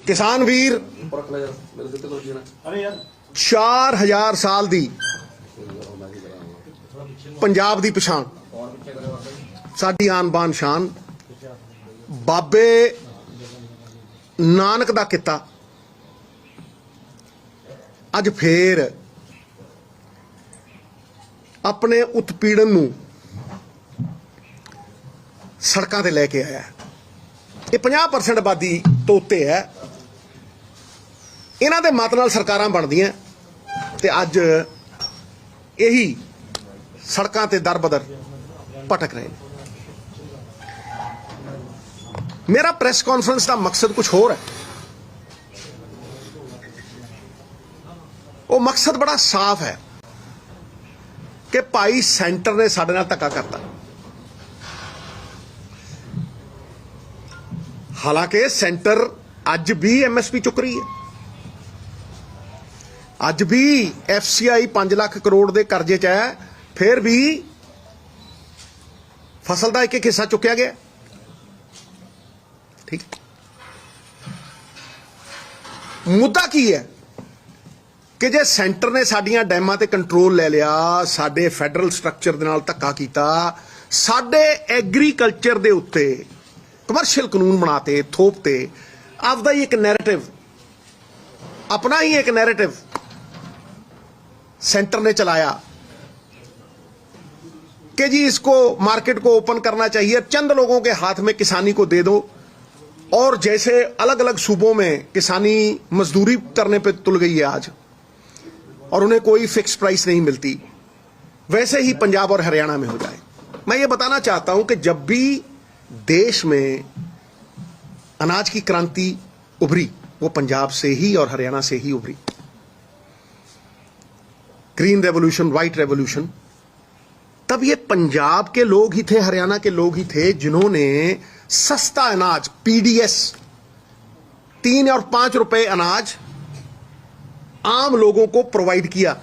किसान वीर 4000 साल दी पंजाब दी पछाण, साडी आन बान शान, बाबे नानक दा किता अज फेर अपने उत्पीड़न नूं सड़कां ते लैके आया। ये 50% आबादी तो उत्ते है। इन्हां दे मत नाल सरकारां बनदियां ते अज यही सड़कां ते दर बदर भटक रहे हैं। मेरा प्रेस कॉन्फ्रेंस का मकसद कुछ होर है। वो मकसद बड़ा साफ है कि भाई सेंटर ने साडे नाल धक्का करता। हालांकि सेंटर अज भी MSP चुक रही है, अज भी FCI 5 लाख करोड़ के करजे च है, फिर भी फसल का एक हिस्सा चुकया गया। ठीक, मुद्दा की है कि जे सेंटर ने साडियां डैमां ते कंट्रोल ले लिया, साडे फैडरल स्ट्रक्चर दे नाल धक्का कीता, साडे एग्रीकल्चर दे उत्ते कमर्शियल कानून बनाते, थोपते, आपदा ही एक नैरेटिव, अपना ही एक नैरेटिव सेंटर ने चलाया कि जी इसको मार्केट को ओपन करना चाहिए, चंद लोगों के हाथ में किसानी को दे दो। और जैसे अलग अलग सूबों में किसानी मजदूरी करने पे तुल गई है आज और उन्हें कोई फिक्स प्राइस नहीं मिलती, वैसे ही पंजाब और हरियाणा में हो जाए। मैं ये बताना चाहता हूं कि जब भी देश में अनाज की क्रांति उभरी वो पंजाब से ही और हरियाणा से ही उभरी। ग्रीन रेवोल्यूशन, व्हाइट रेवोल्यूशन, तब ये पंजाब के लोग ही थे, हरियाणा के लोग ही थे जिन्होंने सस्ता अनाज PDS 3 और 5 रुपए अनाज आम लोगों को प्रोवाइड किया।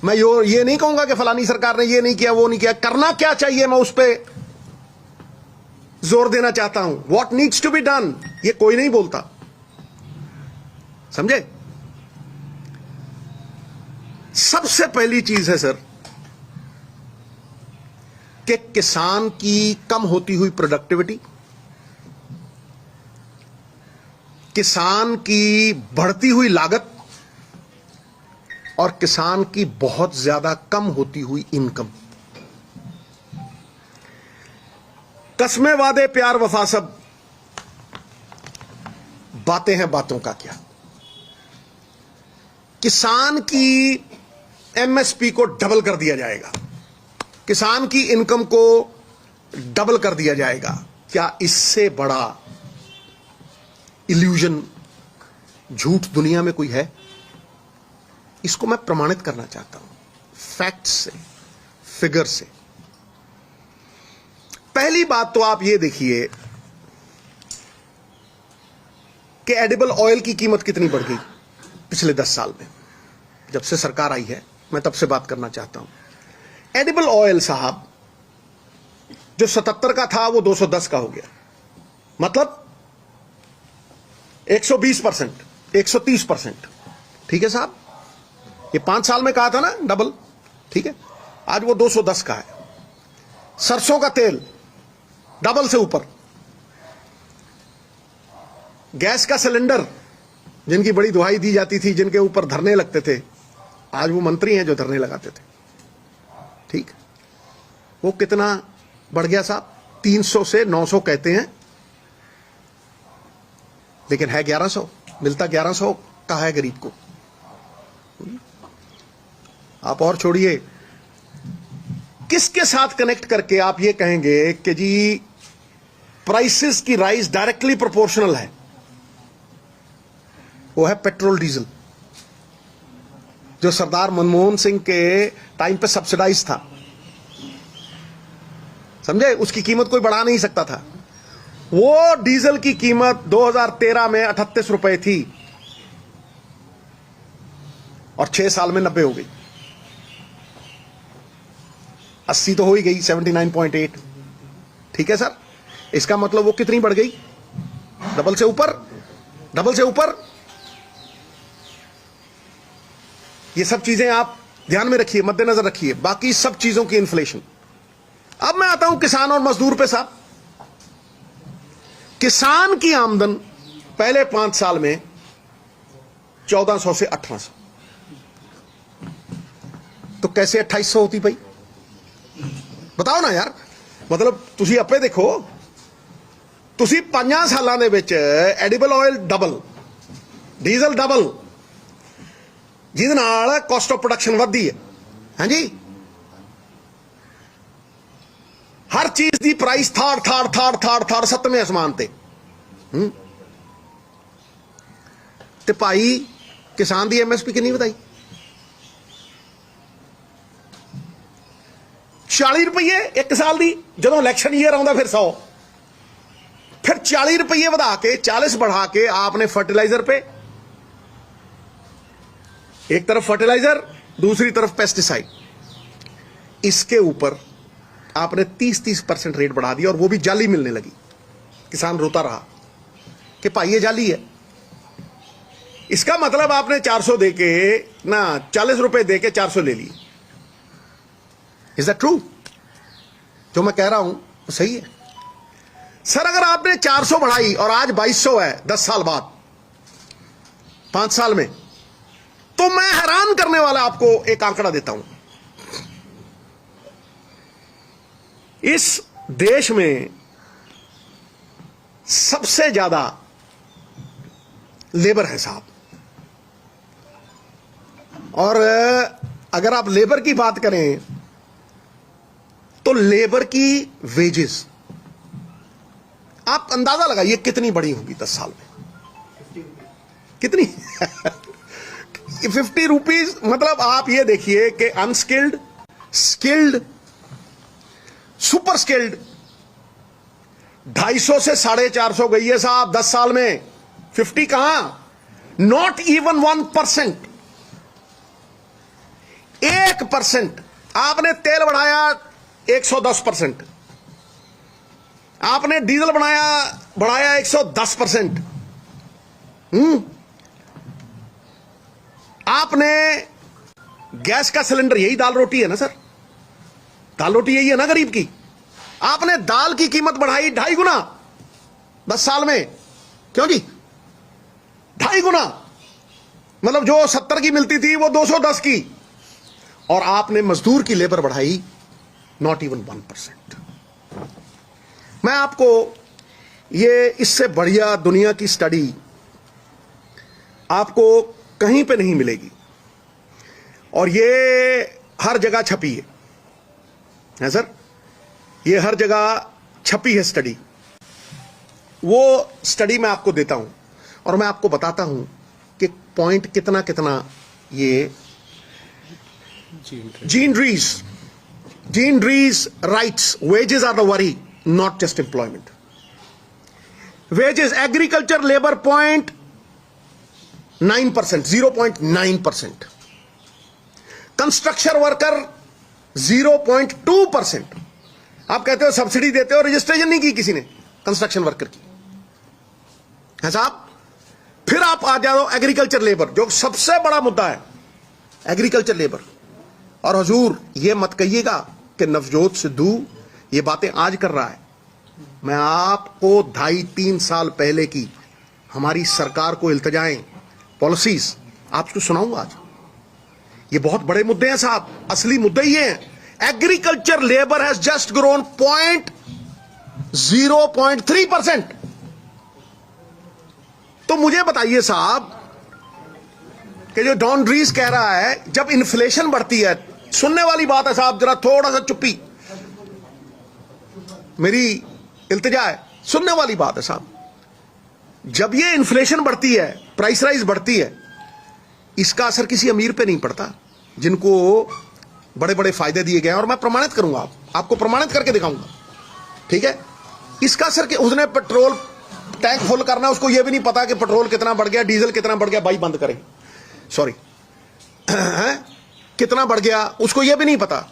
मैं ये नहीं कहूंगा कि फलानी सरकार ने ये नहीं किया, वो नहीं किया। करना क्या चाहिए मैं उस पर जोर देना चाहता हूं। What needs to be done ये कोई नहीं बोलता, समझे। सबसे पहली चीज है सर कि किसान की कम होती हुई प्रोडक्टिविटी, किसान की बढ़ती हुई लागत और किसान की बहुत ज्यादा कम होती हुई इनकम। कस्में वादे प्यार वफा सब बातें हैं, बातों का क्या। किसान की MSP को डबल कर दिया जाएगा, किसान की इनकम को डबल कर दिया जाएगा। क्या इससे बड़ा इल्यूजन, झूठ दुनिया में कोई है? इसको मैं प्रमाणित करना चाहता हूं फैक्ट्स से, फिगर से। पहली बात तो आप ये देखिए कि एडिबल ऑयल की कीमत कितनी बढ़ गई पिछले 10 साल में। जब से सरकार आई है, मैं तब से बात करना चाहता हूं। एडिबल ऑयल साहब जो 77 का था वो 210 का हो गया, मतलब 120%, 130%। ठीक है साहब, ये 5 साल में कहा था ना डबल, ठीक है। आज वो 210 का है। सरसों का तेल डबल से ऊपर। गैस का सिलेंडर जिनकी बड़ी दुहाई दी जाती थी, जिनके ऊपर धरने लगते थे, आज वो मंत्री हैं जो धरने लगाते थे। ठीक, वो कितना बढ़ गया साहब? 300 से 900 कहते हैं, लेकिन है 1100, मिलता 1100 का है गरीब को। आप और छोड़िए, किसके साथ कनेक्ट करके आप ये कहेंगे कि जी प्राइसेस की राइज डायरेक्टली प्रोपोर्शनल है? वो है पेट्रोल डीजल, जो सरदार मनमोहन सिंह के टाइम पे सब्सिडाइज था, समझे। उसकी कीमत कोई बढ़ा नहीं सकता था। वो डीजल की कीमत 2013 में 38 रुपए थी और 6 साल में 90 हो गई। 80 तो हो ही गई, 79.8। ठीक है सर, इसका मतलब वो कितनी बढ़ गई? डबल से ऊपर। डबल से ऊपर। ये सब चीजें आप ध्यान में रखिए, मद्देनजर रखिए, बाकी सब चीजों की इन्फ्लेशन। अब मैं आता हूं किसान और मजदूर पे साहब। किसान की आमदन पहले 5 साल में 1400 से 1800, तो कैसे 2800 होती भाई? बताओ ना यार। मतलब ਤੁਸੀਂ ਆਪੇ ਦੇਖੋ, ਤੁਸੀਂ 5 ਸਾਲਾਂ ਦੇ ਵਿੱਚ edible oil double, diesel double, ਜਿਹਦੇ ਨਾਲ ਕਾਸਟ ਆਫ ਪ੍ਰੋਡਕਸ਼ਨ ਵਧਦੀ ਹੈ। ਹਾਂਜੀ, हर चीज की प्राइस थाड़ 7वें आसमान ते। ते भाई किसान की MSP कितनी बताई? 40 रुपये एक साल की। जो इलेक्शन ईयर आता फिर 100, फिर 40 रुपये बढ़ा के 40 बढ़ा के आपने फर्टिलाइजर पे, एक तरफ फर्टिलाइजर दूसरी तरफ पेस्टिसाइड, इसके ऊपर आपने 30% रेट बढ़ा दिया, और वो भी जाली मिलने लगी। किसान रोता रहा कि भाई ये जाली है। इसका मतलब आपने 400 देके ना 40 रुपए देके 400 ले लिए। Is that true? जो मैं कह रहा हूं वो सही है सर। अगर आपने 400 बढ़ाई और आज 2200 है 10 साल बाद, 5 साल में, तो मैं हैरान करने वाला आपको एक आंकड़ा देता हूं। इस देश में सबसे ज्यादा लेबर है साहब, और अगर आप लेबर की बात करें तो लेबर की वेजेस आप अंदाजा लगाइए कितनी बड़ी होगी 10 साल में। कितनी? 50 रुपीज। मतलब आप ये देखिए कि अनस्किल्ड, स्किल्ड, सुपर स्किल्ड 250 से 450 गई है साहब 10 साल में। 50 कहां? Not even 1%। 1%। आपने तेल बढ़ाया 110%, आपने डीजल बढ़ाया 110%। आपने गैस का सिलेंडर, यही दाल रोटी है ना सर, दाल रोटी यही है ना गरीब की। आपने दाल की कीमत बढ़ाई 2.5 गुना 10 साल में। क्यों जी? 2.5 गुना। मतलब जो 70 की मिलती थी वो 210 की। और आपने मजदूर की लेबर बढ़ाई नॉट इवन 1%। मैं आपको ये इससे बढ़िया दुनिया की स्टडी आपको कहीं पे नहीं मिलेगी, और ये हर जगह छपी है सर, ये हर जगह छपी है स्टडी। वो स्टडी मैं आपको देता हूं और मैं आपको बताता हूं कि पॉइंट कितना कितना ये Jean Dreze rights, wages are the worry, not just employment. Wages, agriculture labour 0.9%, 0.9%, construction worker 0.2%। आप कहते हो सब्सिडी देते हो, रजिस्ट्रेशन नहीं की किसी ने कंस्ट्रक्शन वर्कर की, है साहब। फिर आप आ जाओ एग्रीकल्चर लेबर, जो सबसे बड़ा मुद्दा है, एग्रीकल्चर लेबर। और हुजूर ये मत कहिएगा कि नवजोत सिद्धू ये बातें आज कर रहा है। मैं आपको 2.5-3 साल पहले की हमारी सरकार को इल्तिजाएं, पॉलिसीज आपको सुनाऊंगा आज। ये बहुत बड़े मुद्दे हैं साहब, असली मुद्दे ये हैं। Agriculture labour has just grown 0.3%। तो मुझे बताइए साहब कि जो डॉन ड्रीज कह रहा है, जब इन्फ्लेशन बढ़ती है, सुनने वाली बात है साहब, जरा थोड़ा सा चुप्पी, मेरी इल्तिजा है, सुनने वाली बात है साहब। जब ये इन्फ्लेशन बढ़ती है, प्राइस राइज बढ़ती है, इसका असर किसी अमीर पे नहीं पड़ता, जिनको बड़े बड़े फायदे दिए गए हैं। और मैं प्रमाणित करूंगा, आपको प्रमाणित करके दिखाऊंगा, ठीक है। इसका असर कि उसने पेट्रोल टैंक फुल करना, उसको यह भी नहीं पता कि पेट्रोल कितना बढ़ गया, डीजल कितना बढ़ गया, भाई बंद करें, सॉरी कितना बढ़ गया, उसको यह भी नहीं पता,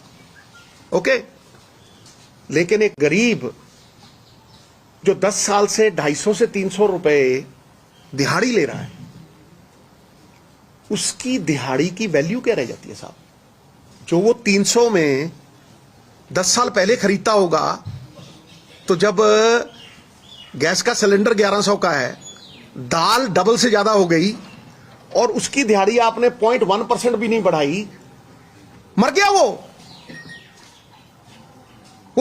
ओके। लेकिन एक गरीब जो 10 साल से 250 से 300 रुपए दिहाड़ी ले रहा है, उसकी दिहाड़ी की वैल्यू क्या रह जाती है साहब? जो वो 300 में 10 साल पहले खरीदता होगा, तो जब गैस का सिलेंडर 1100 का है, दाल डबल से ज्यादा हो गई और उसकी दिहाड़ी आपने 0.1% भी नहीं बढ़ाई, मर गया वो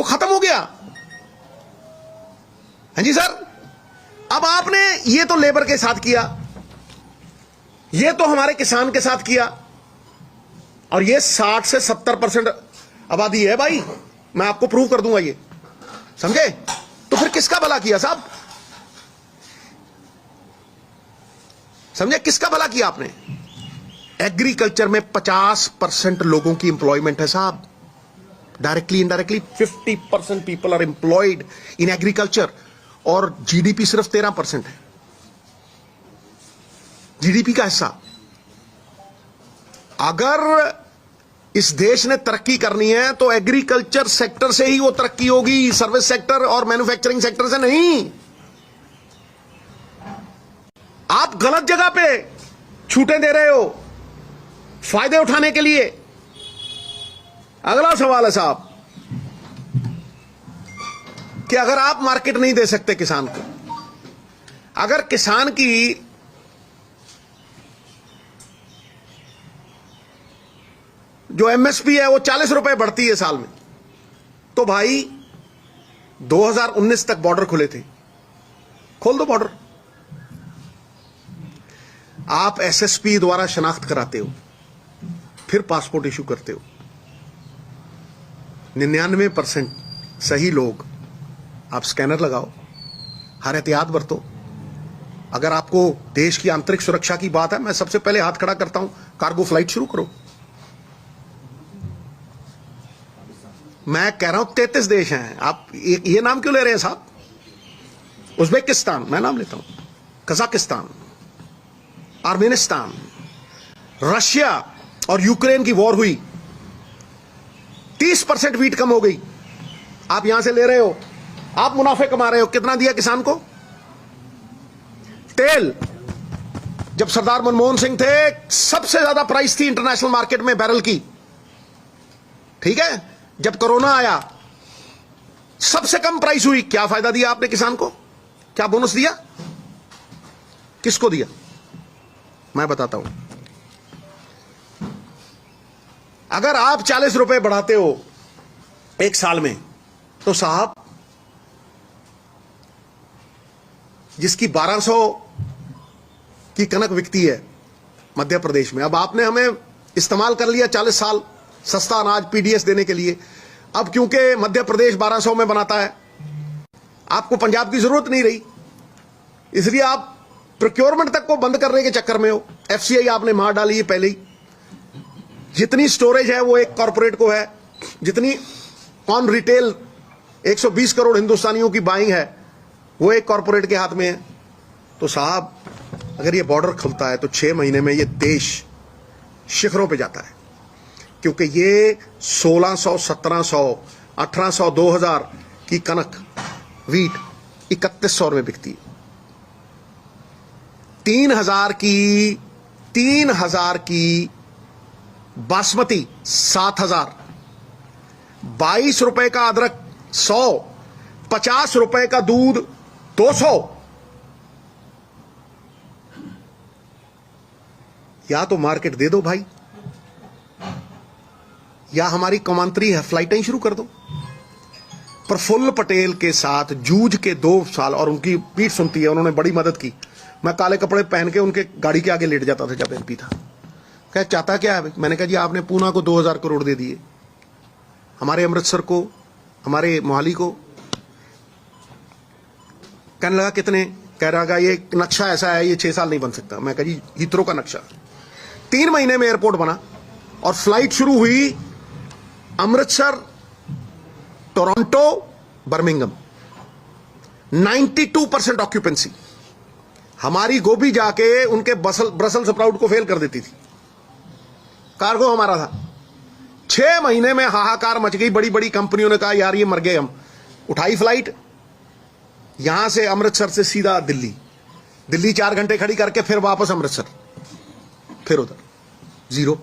खत्म हो गया। हाँ जी सर। अब आपने ये तो लेबर के साथ किया, ये तो हमारे किसान के साथ किया, और ये 60 से 70% आबादी है भाई, मैं आपको प्रूव कर दूंगा ये, समझे? तो फिर किसका भला किया साहब? समझे, किसका भला किया आपने? एग्रीकल्चर में 50% लोगों की इंप्लॉयमेंट है साहब, directly indirectly 50% people are employed in agriculture, और जीडीपी सिर्फ 13% है, जीडीपी का हिस्सा। अगर इस देश ने तरक्की करनी है तो एग्रीकल्चर सेक्टर से ही वो तरक्की होगी, सर्विस सेक्टर और मैन्युफैक्चरिंग सेक्टर से नहीं। आप गलत जगह पे छूटें दे रहे हो फायदे उठाने के लिए। अगला सवाल है साहब कि अगर आप मार्केट नहीं दे सकते किसान को, अगर किसान की जो एमएसपी है वो 40 रुपए बढ़ती है साल में, तो भाई 2019 तक बॉर्डर खुले थे, खोल दो बॉर्डर। आप एसएसपी द्वारा शनाख्त कराते हो, फिर पासपोर्ट इशू करते हो। 99% सही लोग, आप स्कैनर लगाओ, हर एहतियात बरतो। अगर आपको देश की आंतरिक सुरक्षा की बात है, मैं सबसे पहले हाथ खड़ा करता हूं, कार्गो फ्लाइट शुरू करो। मैं कह रहा हूं 33 देश हैं, आप ये नाम क्यों ले रहे हैं साहब? उज्बेकिस्तान, मैं नाम लेता हूं, कजाकिस्तान, आर्मेनिस्तान, रशिया और यूक्रेन की वॉर हुई, 30% वीट कम हो गई, आप यहां से ले रहे हो, आप मुनाफे कमा रहे हो। कितना दिया किसान को? तेल, जब सरदार मनमोहन सिंह थे, सबसे ज्यादा प्राइस थी इंटरनेशनल मार्केट में बैरल की, ठीक है? जब कोरोना आया, सबसे कम प्राइस हुई। क्या फायदा दिया आपने किसान को? क्या बोनस दिया? किसको दिया? मैं बताता हूं। अगर आप 40 रुपए बढ़ाते हो एक साल में, तो साहब जिसकी 1200 की कनक बिकती है मध्य प्रदेश में, अब आपने हमें इस्तेमाल कर लिया 40 साल सस्ता अनाज पीडीएस देने के लिए। अब क्योंकि मध्य प्रदेश 1200 में बनाता है, आपको पंजाब की जरूरत नहीं रही, इसलिए आप प्रोक्योरमेंट तक को बंद करने के चक्कर में हो। एफसीआई आपने मार डाली है पहले ही। जितनी स्टोरेज है वो एक कॉर्पोरेट को है, जितनी ऑन रिटेल 120 करोड़ हिंदुस्तानियों की बाइंग है वो एक कॉर्पोरेट के हाथ में है। तो साहब अगर ये बॉर्डर खुलता है तो 6 महीने में ये देश शिखरों पे जाता है, क्योंकि ये 1600, 1700, 1800, 2000 की कनक वीट 3100 में बिकती है। 3000 की बासमती 7000, 22 रुपए का अदरक 100, 50 रुपए का दूध 200। या तो मार्केट दे दो भाई, या हमारी कौमांतरी है फ्लाइटें शुरू कर दो। प्रफुल्ल पटेल के साथ जूझ के 2 साल, और उनकी पीठ सुनती है, उन्होंने बड़ी मदद की। मैं काले कपड़े पहन के उनके गाड़ी के आगे लेट जाता था जब एमपी था। क्या चाहता क्या है? मैंने कहा जी आपने पूना को 2000 करोड़ दे दिए, हमारे अमृतसर को, हमारे मोहाली को। कहने लगा कितने? कह रहा ये नक्शा ऐसा है, ये 6 साल नहीं बन सकता। मैं कहा जी हीथ्रो का नक्शा। 3 महीने में एयरपोर्ट बना और फ्लाइट शुरू हुई अमृतसर, टोरंटो, बर्मिंघम। 92% ऑक्यूपेंसी। हमारी गोभी जाके उनके ब्रसल स्प्राउट को फेल कर देती थी। कार्गो हमारा था। 6 महीने में हाहाकार मच गई। बड़ी बड़ी कंपनियों ने कहा यार ये मर गए हम। उठाई फ्लाइट यहां से, अमृतसर से सीधा दिल्ली। दिल्ली 4 घंटे खड़ी करके फिर वापस अमृतसर, फिर उधर, जीरो।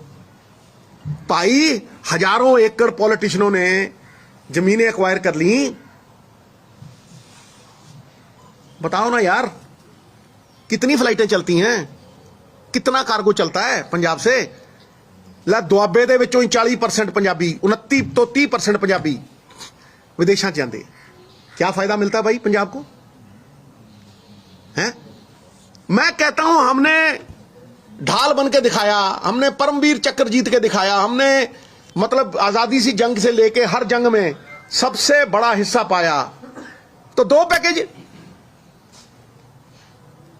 भाई हजारों एकड़ पॉलिटिशियनों ने जमीनें एक्वायर कर ली। बताओ ना यार, कितनी फ्लाइटें चलती हैं, कितना कार्गो चलता है पंजाब से। ला दुआबे दे विचों 40% पंजाबी, 29 तो 30% पंजाबी विदेशों जाते। क्या फायदा मिलता है भाई पंजाब को, हैं? मैं कहता हूं हमने ढाल बन के दिखाया, हमने परमवीर चक्र जीत के दिखाया, हमने मतलब आजादी सी जंग से लेके हर जंग में सबसे बड़ा हिस्सा पाया। तो 2 पैकेज,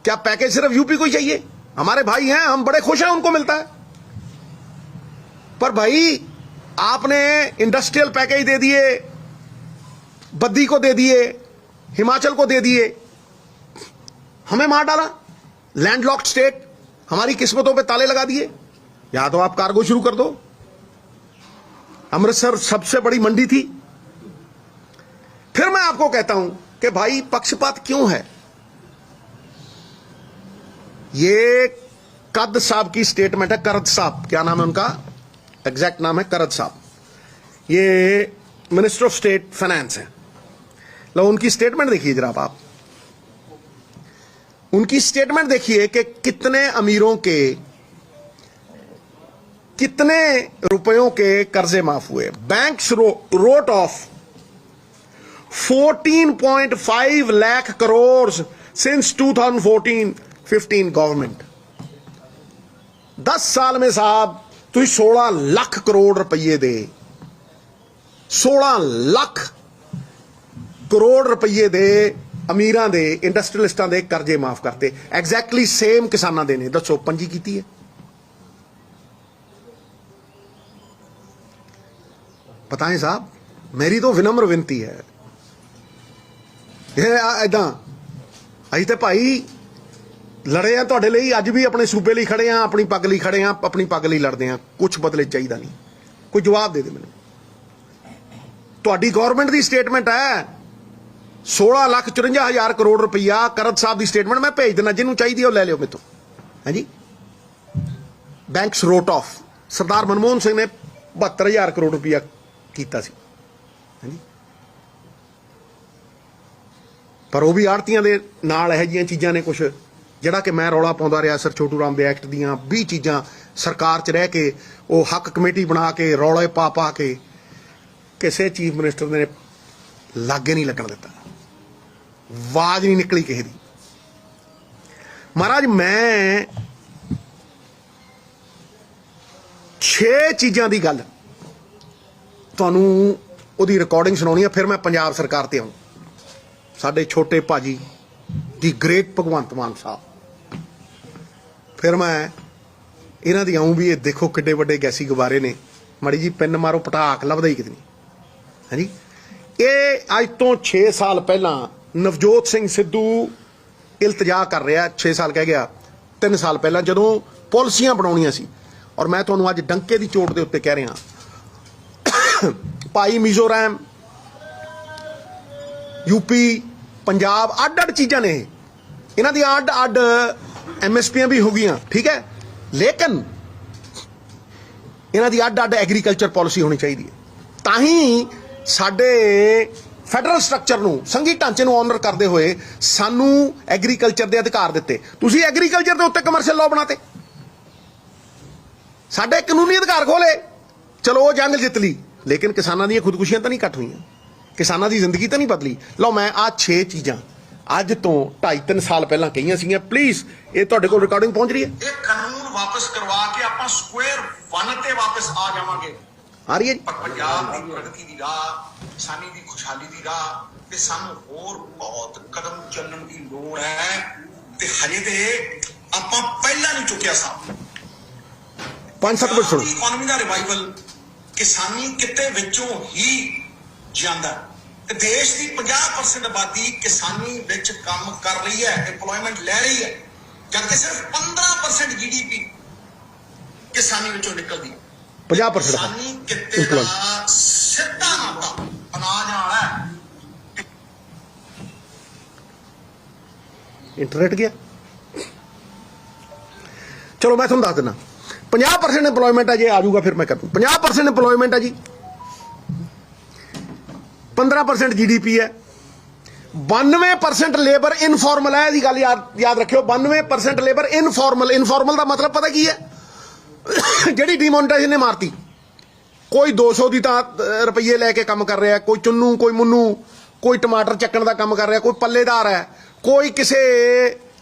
क्या पैकेज सिर्फ यूपी को ही चाहिए? हमारे भाई हैं, हम बड़े खुश हैं उनको मिलता है। पर भाई आपने इंडस्ट्रियल पैकेज दे दिए, बद्दी को दे दिए, हिमाचल को दे दिए, हमें मार डाला। लैंडलॉक्ड स्टेट, हमारी किस्मतों पे ताले लगा दिए। या तो आप कार्गो शुरू कर दो। अमृतसर सबसे बड़ी मंडी थी। फिर मैं आपको कहता हूं कि भाई पक्षपात क्यों है। ये कद साहब की स्टेटमेंट है, करद साहब, क्या नाम है उनका, एग्जैक्ट नाम है करद साहब, ये मिनिस्टर ऑफ स्टेट फाइनेंस है। लो उनकी स्टेटमेंट देखिए जरा आप, उनकी स्टेटमेंट देखिए कि कितने अमीरों के कितने रुपयों के कर्जे माफ हुए। Banks wrote off 14.5 lakh crore since 2014-15 government. 10 साल में साहब तुम 16 लाख करोड़ रुपये दे, 16 लाख करोड़ रुपये दे अमीरां दे, इंडस्ट्रीलिस्टां दे कर्जे माफ करते। एग्जैक्टली सेम किसानां दे ने। दसो पंजी कीती है? बताएं साहब, मेरी तो विनम्र विनती है। इदां असीं ते भाई लड़े हैं तुहाडे लई, अज भी अपने सूबे लई खड़े हैं, अपनी पग लई खड़े हैं, अपनी पग लई लड़दे हैं। कुछ बदले चाहिए नहीं। कोई जवाब दे दे मैनूं। तुहाडी गवर्नमेंट दी स्टेटमेंट है 16,54,000 करोड़ रुपया। करद साहब की स्टेटमेंट मैं भेज देना, जिन्होंने चाहिए ले लियो मेरे तो, है जी। बैंक्स रोट ऑफ, सरदार मनमोहन सिंह ने 72,000 करोड़ रुपया किया सी, है जी। पर वह भी आड़तियां दे नाल इहो जिहियां चीज़ां ने कुछ जिहड़ा कि मैं रौला पाउंदा रहा। Sir Chhotu Ram they act दियां 20 चीज़ां सरकार च रह के वो हक कमेटी बना के रौले पा के किसी चीफ मिनिस्टर ने लागे नहीं लगन दिता, आवाज नहीं निकली किसी दी। महाराज मैं 6 चीज़ां की गल तुहानूं उहदी रिकॉर्डिंग सुनाउणी है। फिर मैं पंजाब सरकार ते आऊं। साडे छोटे भाजी दी ग्रेट भगवंत मान साहब, फिर मैं इन्हां दी आऊं भी। ये देखो किड्डे वड्डे गैसी गुब्बारे ने। माड़ी जी पिन मारो, पटाक लभदा ही कितनी, है जी। ये अज तो 6 साल पहला नवजोत सिंह सिद्धू इल्तजा कर रहा, 6 साल कह गया, 3 साल पहला जदों पॉलिसियां बनाउणियां सी। और मैं तुहानूं अज डंके की चोट के उत्ते कह रहा, भाई मिजोरम, यूपी, पंजाब अड अड चीज़ां ने, इन्हां दी अड अड MSPयां भी हो गई, ठीक है, लेकिन इन्हां दी अड अड एग्रीकल्चर पॉलिसी होनी चाहिए। ताही साडे फैडरल स्ट्रक्चर नूं, संघी ढांचे नूं ऑनर करते हुए सानू एग्रीकल्चर के अधिकार दिते। तुसीं एग्रीकल्चर के उत्ते कमर्शियल लॉ बनाते, साडे कानूनी अधिकार खोले। चलो वो जंग जित ली, लेकिन किसानां दी खुदकुशियां तो नहीं घट हुई, किसानां दी जिंदगी तो नहीं बदली। लो मैं आ 6 चीज़ां अज तो 2.5-3 साल पहला कही सी। प्लीज ये तुहाडे कोल रिकॉर्डिंग पहुंच रही है। ये कानून वापस करवा के आपां स्क्वायर 1 ते वापस आ जावांगे। आ रही है पर पंजाब की प्रगति की राह, किसानी की खुशहाली की राह ते सानू होर बहुत कदम चलण की लोड़ है। ते हजे ते आपां पहला नहीं चुकिया साहब। 5-7 मिनट सुनो। इकोनॉमी का रिवाइवल किसानी किते विचों ही ਜਾਂਦਾ। ਤੇ देश की 50% आबादी किसानी विच काम कर रही है, एम्प्लॉयमेंट ले रही है, जबकि सिर्फ 15% GDP किसानी विचों निकलदी। 50% किसानी किते दा सिद्धा नाता अनाज नाल है। इंटरनेट गया, चलो मैं थोड़ा दस दिना 50% एम्प्लॉयमेंट है, जे आ जाऊगा फिर मैं कर दूं। 50% एम्प्लॉयमेंट है जी, 15% GDP है, 92% लेबर इनफॉर्मल है। गल याद रखियो, 92% लेबर इनफॉर्मल। इनफॉर्मल का मतलब पता की है? जिहड़ी डिमोनेटाइजेशन ने मारती, कोई 200 की रुपये लैके काम कर रहा है, कोई चुन्नू, कोई मुन्नू, कोई टमाटर चक्कण का काम कर रहा है, कोई पल्लेदार है, कोई किसी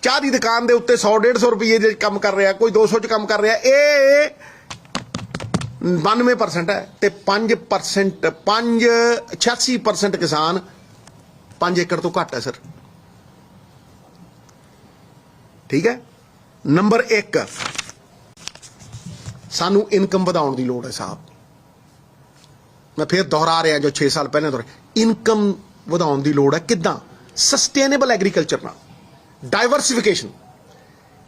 चाह की दुकान के उत्ते 100-150 रुपये काम कर रहा है, कोई 200 च काम कर रहा है। ये 92% है, तो 5% 86% किसान 5 एकड़ तो घट है सर। ठीक है। नंबर 1, सानू इनकम बढ़ाने की लोड़ है साहब। मैं फिर दोहरा रहा जो 6 साल पहले दोहरा, इनकम बढ़ाने की लोड़ है। किदां? सस्टेनेबल एग्रीकल्चर नाल, डाइवर्सिफिकेशन।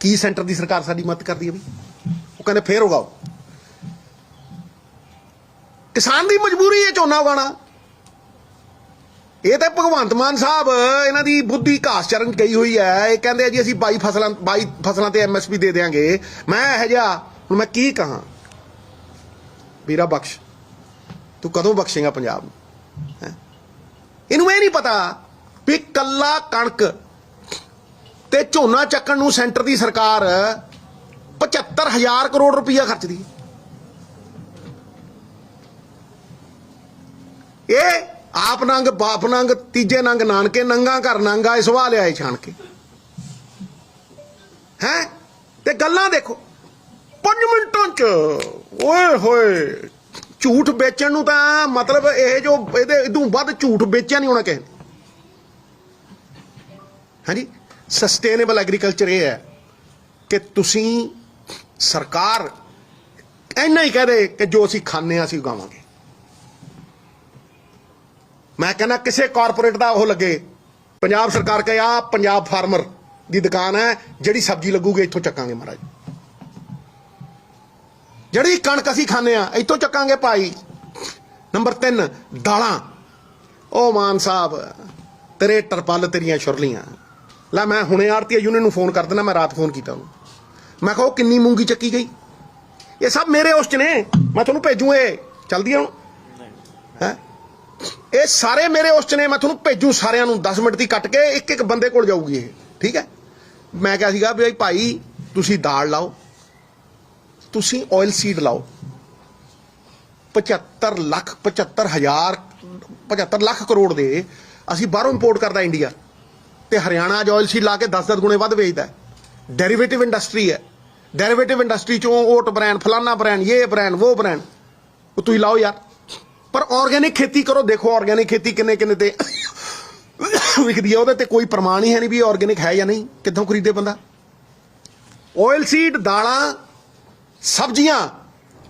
की सेंटर की सरकार साडी मदद करती है भी? वो कहते फिर उगाओ। किसान की मजबूरी है झोना उगाना। ये तो भगवंत मान साहब इन्हां दी बुद्धि घास चरण गई हुई है। ये कहते जी असीं 22 फसलों ते MSP दे देंगे। मैं यह जिहा हुण मैं की कहां? वीरा बख्श, तू कदों बख्शेगा पंजाब नूं? इनू ये नहीं पता भी कल्ला कणक ते झोना चक्कण नूं सेंटर की सरकार 75,000 करोड़ रुपया खर्चदी। ये आप नंग बाप नंग तीजे नंग नानके, नंगा घर नंगा इस वाले आए छान के हैं। ते गल्लां देखो 5 मिनटां च ओए होए। झूठ बेचण नूं तां मतलब ये जो इदों वध झूठ बेचिया नहीं होना किसी ने। हाँ जी। सस्टेनेबल एग्रीकल्चर ये है कि तुसीं सरकार इन्ना ही कह दे कि जो असीं खाने असीं उगावांगे। मैं कहना किसी कॉरपोरेट का वो लगे, पंजाब सरकार कहे आ पंजाब फार्मर की दुकान है, जिहड़ी सब्जी लगूगी इत्थों चक्कांगे महाराज, जिहड़ी कणक असीं खाने आ इत्थों चक्कांगे भाई। नंबर 3, दालां। ओ मान साहब तेरे टरपल तेरियां छुरलियां। ला मैं हुणे आड़तीआ यूनियन नूं फोन कर देना, मैं रात फोन किया उन्होंने। मैं कहा किन्नी मूंगी चक्की गई? ये सब मेरे उस च ने, मैं तुहानूं भेजूं। ये चलदी है है ये सारे मेरे उस च ने, मैं तुहानूं भेजूं सारिਆਂ ਨੂੰ 10 मिनट की कट के एक बंदे कोल जाऊगी ये। ठीक है। मैं क्या सीगा भी भाई तुसीं दाल लाओ, तुसीं ऑयल सीड लाओ। 75 ਲੱਖ करोड़ दे असीं बाहरों इंपोर्ट करदा इंडिया, ते हरियाणा अज ऑयल सीड ला के 10 गुणे वध वेचदा है। डेरीवेटिव इंडस्ट्री है। डेरीवेटिव इंडस्ट्री चों ओट ब्रांड, फलाना ब्रांड, ये ब्रांड, वो ब्रांड, तुसीं लाओ यार। पर ऑर्गेनिक खेती करो। देखो ऑर्गेनिक खेती किन्ने किन्ने ते विकदी है, उहदे ते कोई प्रमाण ही है नहीं भी ऑर्गेनिक है या नहीं। कित्थों खरीदे बंदा? ऑयल सीड, दालां, सब्जियां,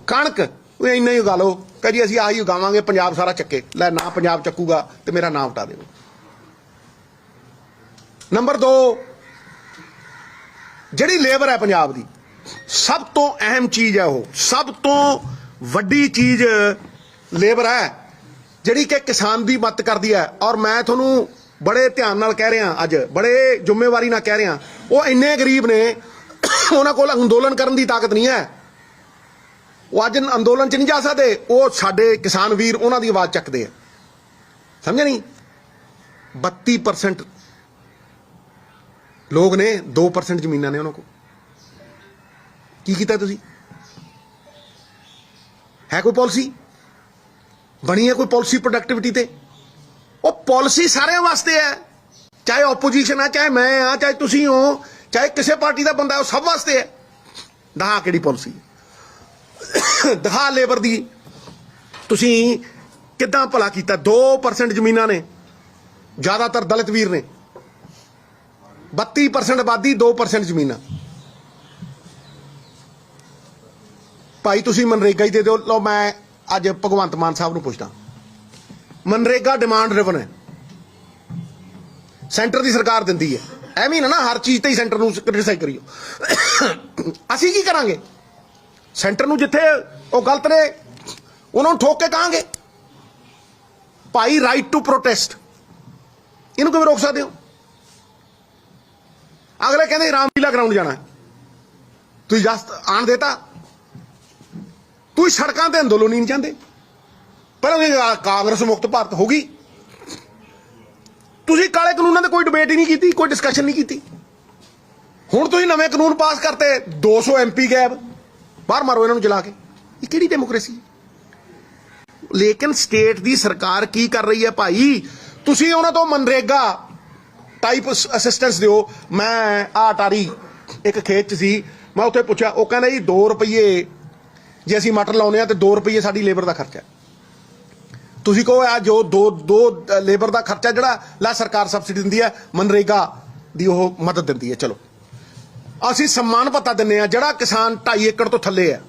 कणक, इन्ना ही उगा लो। कह जी असीं आही उगावांगे, पंजाब सारा चक्के। लै ना पंजाब चक्कूगा तो मेरा नाम हटा देओ। नंबर 2, जिहड़ी लेबर है पंजाब दी, सब तो अहम चीज़ है, वो सब तो वड्डी चीज़ लेबर है जिहड़ी कि किसान दी मदद करदी है। और मैं तुहानूं बड़े ध्यान नाल कह रहा, अज बड़े जिम्मेवारी नाल कह रहा, वो इन्ने गरीब ने, उन्हां कोल अंदोलन करन दी ताकत नहीं है। वो अज अंदोलन च नहीं जा सकते। वो साडे किसान वीर उन्हां दी आवाज़ चकदे हैं। समझे नहीं? 32% लोग ने, 2% जमीनां ने उन्हां कोल। की कीता तुसीं? है कोई पॉलिसी बनी है? कोई पॉलिसी प्रोडक्टिविटी ते? वो पॉलिसी सारे वास्ते है, चाहे ओपोजिशन है, चाहे मैं हाँ, चाहे तुसीं हो, चाहे किसी पार्टी का बंदा, वो सब वास्ते है। दहा किहड़ी पॉलिसी? दहा लेबर दी तुसीं किदां भला कीता? 2% जमीनां ने, ज़्यादातर दलित वीर ने। 32% आबादी, 2% जमीनां। भाई तुसीं मनरेगा ही दे दो। लो मैं अज भगवंत मान साहब नूं पुछदा, मनरेगा डिमांड रिवन है, सेंटर की सरकार दिंदी है। ਐਵੇਂ ਨਾ ਹਰ ਚੀਜ਼ ਤੇ ਹੀ ਸੈਂਟਰ ਨੂੰ ਕ੍ਰਿਟਿਸਾਈਜ਼ ਕਰੀਓ। ਅਸੀਂ ਕੀ ਕਰਾਂਗੇ? ਸੈਂਟਰ ਨੂੰ ਜਿੱਥੇ ਉਹ ਗਲਤ ਨੇ ਉਹਨਾਂ ਨੂੰ ਠੋਕ ਕੇ ਕਹਾਂਗੇ ਭਾਈ ਰਾਈਟ ਟੂ ਪ੍ਰੋਟੈਸਟ, ਇਹਨੂੰ ਕਿਵੇਂ ਰੋਕ ਸਕਦੇ ਹੋ? ਅਗਲੇ ਕਹਿੰਦੇ ਰਾਮਲੀਲਾ ਗਰਾਊਂਡ ਜਾਣਾ, ਤੁਸੀਂ ਜਸਟ ਆਣ ਦੇਤਾ। ਤੁਸੀਂ ਸੜਕਾਂ ਤੇ ਅੰਦੋਲਨ ਹੀ ਨਹੀਂ ਚਾਹੁੰਦੇ। ਪਹਿਲਾਂ ਕਾਂਗਰਸ ਮੁਕਤ ਭਾਰਤ ਹੋ ਗਈ, ਤੁਸੀਂ ਕਾਲੇ ਕਾਨੂੰਨਾਂ ਤੇ ਕੋਈ ਡਿਬੇਟ ਹੀ ਨਹੀਂ ਕੀਤੀ, ਕੋਈ ਡਿਸਕਸ਼ਨ ਨਹੀਂ ਕੀਤੀ। ਹੁਣ ਤੁਸੀਂ ਨਵੇਂ ਕਾਨੂੰਨ ਪਾਸ ਕਰਤੇ, 200 MP ਗਾਇਬ, ਬਾਹਰ ਮਾਰੋ ਇਹਨਾਂ ਨੂੰ ਜਲਾ ਕੇ। ਇਹ ਕਿਹੜੀ ਡੈਮੋਕ੍ਰੇਸੀ? ਲੇਕਿਨ ਸਟੇਟ ਦੀ ਸਰਕਾਰ ਕੀ ਕਰ ਰਹੀ ਹੈ ਭਾਈ? ਤੁਸੀਂ ਉਹਨਾਂ ਤੋਂ ਮਨਰੇਗਾ ਟਾਈਪ ਅਸਿਸਟੈਂਸ ਦਿਓ। ਮੈਂ ਅਟਾਰੀ ਇੱਕ ਖੇਤ 'ਚ ਸੀ, ਮੈਂ ਉੱਥੇ ਪੁੱਛਿਆ, ਉਹ ਕਹਿੰਦਾ ਜੀ 2 ਰੁਪਏ ਜੇ ਅਸੀਂ ਮਟਰ ਲਾਉਂਦੇ ਆ ਤੇ 2 ਰੁਪਏ ਸਾਡੀ ਲੇਬਰ ਦਾ ਖਰਚਾ। ਤੁਸੀਂ ਕਹੋ ਆ ਜੋ ਦੋ ਲੇਬਰ ਦਾ ਖਰਚਾ ਜਿਹੜਾ ਲੈ ਸਰਕਾਰ ਸਬਸਿਡੀ ਦਿੰਦੀ ਹੈ, ਮਨਰੇਗਾ ਦੀ ਉਹ ਮਦਦ ਦਿੰਦੀ ਹੈ, ਚਲੋ ਅਸੀਂ ਸਨਮਾਨ ਭੱਤਾ ਦਿੰਦੇ ਆ। ਜਿਹੜਾ ਕਿਸਾਨ 2.5 ਏਕੜ ਤੋਂ ਥੱਲੇ ਹੈ,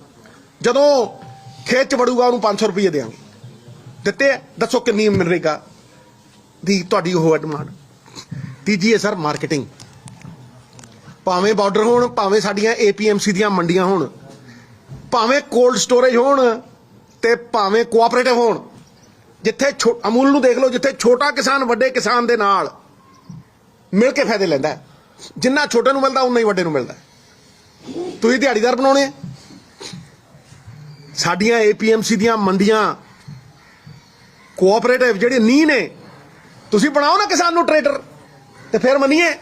ਜਦੋਂ ਖੇਤ 'ਚ ਵੜੂਗਾ ਉਹਨੂੰ 500 ਰੁਪਏ ਦੇਵਾਂਗੇ। ਦਿੱਤੇ ਆ? ਦੱਸੋ ਕਿੰਨੀ ਮਨਰੇਗਾ ਦੀ ਤੁਹਾਡੀ ਉਹ ਹੈ ਡਿਮਾਂਡ। ਤੀਜੀ ਹੈ ਸਰ ਮਾਰਕੀਟਿੰਗ। ਭਾਵੇਂ ਬਾਰਡਰ ਹੋਣ, ਭਾਵੇਂ ਸਾਡੀਆਂ APMC ਦੀਆਂ ਮੰਡੀਆਂ ਹੋਣ, ਭਾਵੇਂ ਕੋਲਡ ਸਟੋਰੇਜ ਹੋਣ ਤੇ ਭਾਵੇਂ ਕੋਆਪਰੇਟਿਵ ਹੋਣ, ਜਿੱਥੇ ਅਮੂਲ ਨੂੰ ਦੇਖ ਲਓ, ਜਿੱਥੇ ਛੋਟਾ ਕਿਸਾਨ ਵੱਡੇ ਕਿਸਾਨ ਦੇ ਨਾਲ ਮਿਲ ਕੇ ਫਾਇਦੇ ਲੈਂਦਾ ਹੈ। ਜਿੰਨਾ ਛੋਟੇ ਨੂੰ ਮਿਲਦਾ ਉਨਾ ਹੀ ਵੱਡੇ ਨੂੰ ਮਿਲਦਾ। ਤੁਸੀਂ ਦਿਹਾੜੀਦਾਰ ਬਣਾਉਣੇ ਆ। ਸਾਡੀਆਂ APMC ਦੀਆਂ ਮੰਡੀਆਂ ਕੋਆਪਰੇਟਿਵ ਜਿਹੜੇ ਨੀਂਹ ਨੇ, ਤੁਸੀਂ ਬਣਾਓ ਨਾ ਕਿਸਾਨ ਨੂੰ ਟਰੇਡਰ, ਤੇ ਫਿਰ ਮੰਨੀਏ।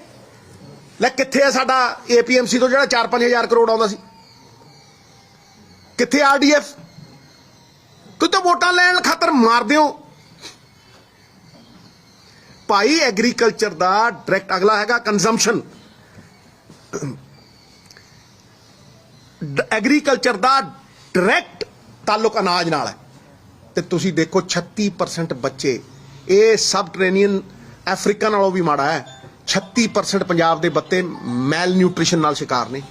ਲੈ ਕਿੱਥੇ ਹੈ ਸਾਡਾ APMC ਤੋਂ ਜਿਹੜਾ 4-5 ਹਜ਼ਾਰ ਕਰੋੜ ਆਉਂਦਾ ਸੀ? ਕਿੱਥੇ RDF? ਤੁਸੀਂ ਤਾਂ ਵੋਟਾਂ ਲੈਣ ਖਾਤਰ ਮਾਰਦੇ ਹੋ ਭਾਈ। ਐਗਰੀਕਲਚਰ ਦਾ ਡਾਇਰੈਕਟ ਅਗਲਾ ਹੈਗਾ ਕੰਜ਼ੰਪਸ਼ਨ। ਐਗਰੀਕਲਚਰ ਦਾ ਡਾਇਰੈਕਟ ਤਾਲੁਕ ਅਨਾਜ ਨਾਲ ਹੈ। ਤੇ ਤੁਸੀਂ ਦੇਖੋ 36% ਬੱਚੇ, ਇਹ ਸਬ ਟ੍ਰੇਨੀਅਨ ਅਫਰੀਕਾ ਨਾਲੋਂ ਵੀ ਮਾੜਾ ਹੈ, 36% ਪੰਜਾਬ ਦੇ ਬੱਚੇ ਮੈਲ ਨਿਊਟ੍ਰੀਸ਼ਨ ਨਾਲ ਸ਼ਿਕਾਰ ਨੇ।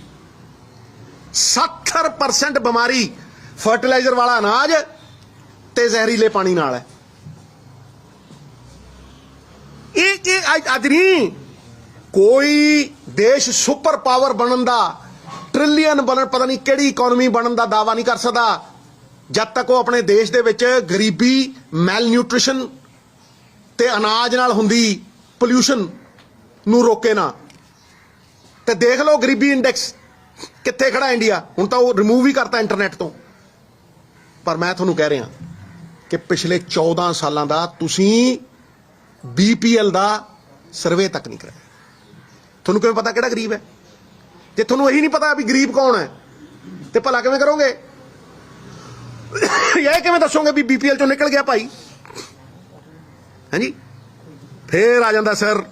70% ਬਿਮਾਰੀ ਫਰਟੀਲਾਈਜ਼ਰ ਵਾਲਾ ਅਨਾਜ ਤੇ ਜ਼ਹਿਰੀਲੇ ਪਾਣੀ ਨਾਲ ਹੈ। ਇਹ ਅੱਜ ਨਹੀਂ ਕੋਈ ਦੇਸ਼ ਸੁਪਰ ਪਾਵਰ ਬਣਨ ਦਾ, ਟ੍ਰਿਲੀਅਨ ਬਣਨ, ਪਤਾ ਨਹੀਂ ਕਿਹੜੀ ਇਕਨੋਮੀ ਬਣਨ ਦਾ ਦਾਅਵਾ ਨਹੀਂ ਕਰ ਸਕਦਾ ਜਦ ਤੱਕ ਉਹ ਆਪਣੇ ਦੇਸ਼ ਦੇ ਵਿੱਚ ਗਰੀਬੀ, ਮੈਲ ਨਿਊਟ੍ਰੀਸ਼ਨ ਤੇ ਅਨਾਜ ਨਾਲ ਹੁੰਦੀ ਪੋਲਿਊਸ਼ਨ ਨੂੰ ਰੋਕੇ ਨਾ। ਤੇ ਦੇਖ ਲਓ ਗਰੀਬੀ ਇੰਡੈਕਸ ਕਿੱਥੇ ਖੜਾ ਇੰਡੀਆ। ਹੁਣ ਤਾਂ ਉਹ ਰਿਮੂਵ ਹੀ ਕਰਤਾ ਇੰਟਰਨੈਟ ਤੋਂ। ਪਰ ਮੈਂ ਤੁਹਾਨੂੰ ਕਹਿ ਰਿਹਾ ਕਿ ਪਿਛਲੇ 14 ਸਾਲਾਂ ਦਾ ਤੁਸੀਂ BPL ਦਾ ਸਰਵੇ ਤੱਕ ਨਹੀਂ ਕਰਾਇਆ। ਤੁਹਾਨੂੰ ਕਿਵੇਂ ਪਤਾ ਕਿਹੜਾ ਗਰੀਬ ਹੈ? ਜੇ ਤੁਹਾਨੂੰ ਇਹੀ ਨਹੀਂ ਪਤਾ ਵੀ ਗਰੀਬ ਕੌਣ ਹੈ, ਤੇ ਭਲਾ ਕਿਵੇਂ ਕਰੋਗੇ? ਇਹ ਕਿਵੇਂ ਦੱਸੋਗੇ ਵੀ BPL ਚੋਂ ਨਿਕਲ ਗਿਆ ਭਾਈ? ਹਾਂਜੀ। ਫੇਰ ਆ ਜਾਂਦਾ ਸਰ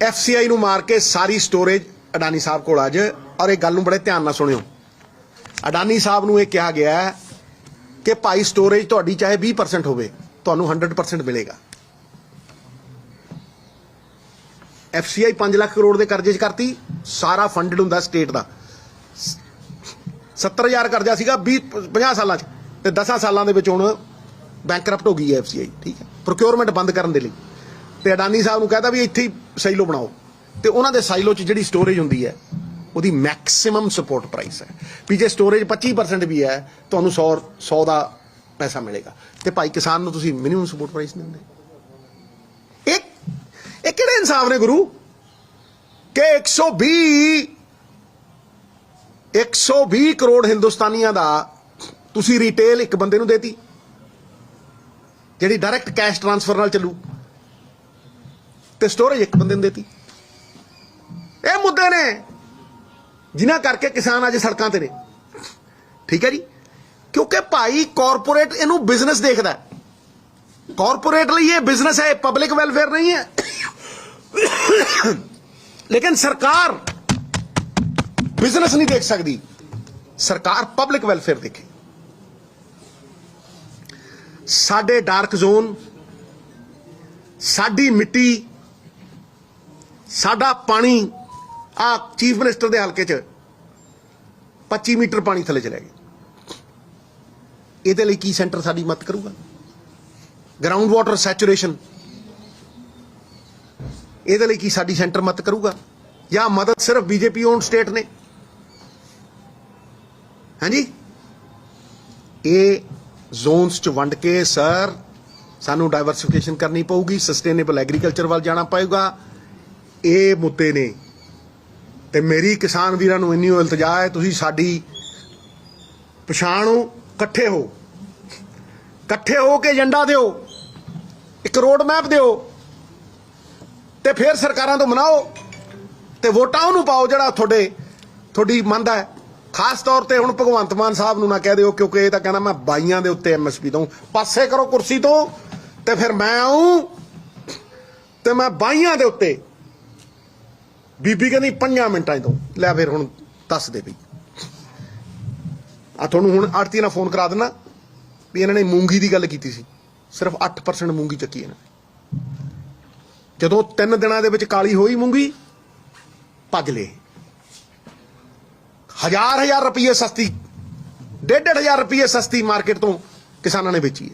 FCI ਨੂੰ ਮਾਰ ਕੇ ਸਾਰੀ ਸਟੋਰੇਜ ਅਡਾਨੀ ਸਾਹਿਬ ਕੋਲ ਅੱਜ। ਔਰ ਇਹ ਗੱਲ ਨੂੰ ਬੜੇ ਧਿਆਨ ਨਾਲ ਸੁਣਿਓ। ਅਡਾਨੀ ਸਾਹਿਬ ਨੂੰ ਇਹ ਕਿਹਾ ਗਿਆ ਕਿ ਭਾਈ ਸਟੋਰੇਜ ਤੁਹਾਡੀ ਚਾਹੇ 20% ਹੋਵੇ, ਤੁਹਾਨੂੰ 100% ਮਿਲੇਗਾ। FCI 5 ਲੱਖ ਕਰੋੜ ਦੇ ਕਰਜ਼ੇ 'ਚ ਕਰਤੀ। ਸਾਰਾ ਫੰਡਡ ਹੁੰਦਾ ਸਟੇਟ ਦਾ। 70,000 ਕਰਜ਼ਾ ਸੀਗਾ 50 ਸਾਲਾਂ 'ਚ, ਤੇ 10 ਸਾਲਾਂ ਦੇ ਵਿੱਚ ਹੁਣ ਬੈਂਕਰਪਟ ਹੋ ਗਈ ਹੈ FCI। ਠੀਕ ਹੈ, ਪ੍ਰੋਕਿਉਰਮੈਂਟ ਬੰਦ ਕਰਨ ਦੇ ਲਈ। ਤੇ ਅਡਾਨੀ ਸਾਹਿਬ ਨੂੰ ਕਹਿੰਦਾ ਵੀ ਇੱਥੇ ਹੀ ਸਾਈਲੋ ਬਣਾਓ, ਤੇ ਉਹਨਾਂ ਦੇ ਸਾਈਲੋ 'ਚ ਜਿਹੜੀ ਸਟੋਰੇਜ ਹੁੰਦੀ ਹੈ ਉਹਦੀ ਮੈਕਸਿਮਮ ਸਪੋਰਟ ਪ੍ਰਾਈਸ ਹੈ ਵੀ ਜੇ ਸਟੋਰੇਜ 25% ਵੀ ਹੈ ਤੁਹਾਨੂੰ 100 ਦਾ ਪੈਸਾ ਮਿਲੇਗਾ। ਤੇ ਭਾਈ ਕਿਸਾਨ ਨੂੰ ਤੁਸੀਂ ਮਿਨੀਮਮ ਸਪੋਰਟ ਪ੍ਰਾਈਸ ਨਹੀਂ ਦਿੰਦੇ। ਇਹ ਕਿਹੜੇ ਇਨਸਾਫ ਨੇ ਗੁਰੂ ਕਿ 120 ਕਰੋੜ ਹਿੰਦੁਸਤਾਨੀਆਂ ਦਾ ਤੁਸੀਂ ਰਿਟੇਲ ਇੱਕ ਬੰਦੇ ਨੂੰ ਦੇਤੀ, ਜਿਹੜੀ ਡਾਇਰੈਕਟ ਕੈਸ਼ ਟ੍ਰਾਂਸਫਰ ਨਾਲ ਚੱਲੂ, ਤੇ ਸਟੋਰੇਜ ਇੱਕ ਬੰਦੇ ਨੂੰ ਦੇਤੀ। ਇਹ ਮੁੱਦੇ ਨੇ ਜਿਨ੍ਹਾਂ ਕਰਕੇ ਕਿਸਾਨ ਅੱਜ ਸੜਕਾਂ ਤੇ ਨੇ। ਠੀਕ ਹੈ ਜੀ, ਕਿਉਂਕਿ ਭਾਈ ਕਾਰਪੋਰੇਟ ਇਹਨੂੰ ਬਿਜ਼ਨਸ ਦੇਖਦਾ। ਕਾਰਪੋਰੇਟ ਲਈ ਇਹ ਬਿਜ਼ਨਸ ਹੈ, ਪਬਲਿਕ ਵੈਲਫੇਅਰ ਨਹੀਂ ਹੈ। ਲੇਕਿਨ ਸਰਕਾਰ ਬਿਜ਼ਨਸ ਨਹੀਂ ਦੇਖ ਸਕਦੀ, ਸਰਕਾਰ ਪਬਲਿਕ ਵੈਲਫੇਅਰ ਦੇਖੇ। ਸਾਡੇ ਡਾਰਕ ਜ਼ੋਨ, ਸਾਡੀ ਮਿੱਟੀ, ਸਾਡਾ ਪਾਣੀ, ਆ ਚੀਫ ਮਿਨਿਸਟਰ ਦੇ ਹਲਕੇ 'ਚ 25 ਮੀਟਰ ਪਾਣੀ ਥੱਲੇ ਚਲੇ ਗਿਆ। ਇਹਦੇ ਲਈ ਕੀ ਸੈਂਟਰ ਸਾਡੀ ਮਦਦ ਕਰੂਗਾ? ਗਰਾਊਂਡ ਵਾਟਰ ਸੈਚੂਰੇਸ਼ਨ, ਇਹਦੇ ਲਈ ਕੀ ਸਾਡੀ ਸੈਂਟਰ ਮਦਦ ਕਰੂਗਾ? ਜਾਂ ਮਦਦ ਸਿਰਫ BJP ਓਨ ਸਟੇਟ ਨੇ? ਹਾਂਜੀ, ਇਹ ਜ਼ੋਨਸ 'ਚ ਵੰਡ ਕੇ ਸਰ ਸਾਨੂੰ ਡਾਇਵਰਸਿਫਿਕੇਸ਼ਨ ਕਰਨੀ ਪਊਗੀ, ਸਸਟੇਨੇਬਲ ਐਗਰੀਕਲਚਰ ਵੱਲ ਜਾਣਾ ਪਊਗਾ। ਇਹ ਮੁੱਦੇ ਨੇ ਤੇ ਮੇਰੀ ਕਿਸਾਨ ਵੀਰਾਂ ਨੂੰ ਇੰਨੀ ਇਲਤਜਾ ਹੈ, ਤੁਸੀਂ ਸਾਡੀ ਪਛਾਣੋ, ਇਕੱਠੇ ਹੋ ਕੇ ਏਜੰਡਾ ਦਿਓ, ਇੱਕ ਰੋਡ ਮੈਪ ਦਿਓ ਤੇ ਫਿਰ ਸਰਕਾਰਾਂ ਤੋਂ ਮਨਾਓ ਤੇ ਵੋਟਾਂ ਉਹਨੂੰ ਪਾਓ ਜਿਹੜਾ ਤੁਹਾਡੀ ਮੰਨਦਾ ਹੈ। ਖਾਸ ਤੌਰ ਤੇ ਹੁਣ ਭਗਵੰਤ ਮਾਨ ਸਾਹਿਬ ਨੂੰ ਨਾ ਕਹਿ ਦਿਓ, ਕਿਉਂਕਿ ਇਹ ਤਾਂ ਕਹਿੰਦਾ ਮੈਂ ਬਾਈਆਂ ਦੇ ਉੱਤੇ MSP ਦਊਂ। ਪਾਸੇ ਕਰੋ ਕੁਰਸੀ ਤੋਂ ਤੇ ਫਿਰ ਮੈਂ ਆਊਂ ਤੇ ਮੈਂ ਬਾਈਆਂ ਦੇ ਉੱਤੇ। ਬੀਬੀ ਕਹਿੰਦੀ 5 ਮਿੰਟਾਂ 'ਚ ਤੋਂ ਲੈ, ਫਿਰ ਹੁਣ ਦੱਸ ਦੇ ਬਈ। ਆ ਤੁਹਾਨੂੰ ਹੁਣ ਆੜਤੀ ਨਾਲ ਫੋਨ ਕਰਾ ਦੇਣਾ ਵੀ ਇਹਨਾਂ ਨੇ ਮੂੰਗੀ ਦੀ ਗੱਲ ਕੀਤੀ ਸੀ, ਸਿਰਫ 8% ਮੂੰਗੀ ਚੱਕੀ ਇਹਨਾਂ ਨੇ। ਜਦੋਂ 3 ਦਿਨਾਂ ਦੇ ਵਿੱਚ ਕਾਲੀ ਹੋਈ ਮੂੰਗੀ, ਭੱਜ ਲਏ। 1000 ਰੁਪਏ ਸਸਤੀ, 1,500 ਰੁਪਏ ਸਸਤੀ ਮਾਰਕੀਟ ਤੋਂ ਕਿਸਾਨਾਂ ਨੇ ਵੇਚੀ ਹੈ।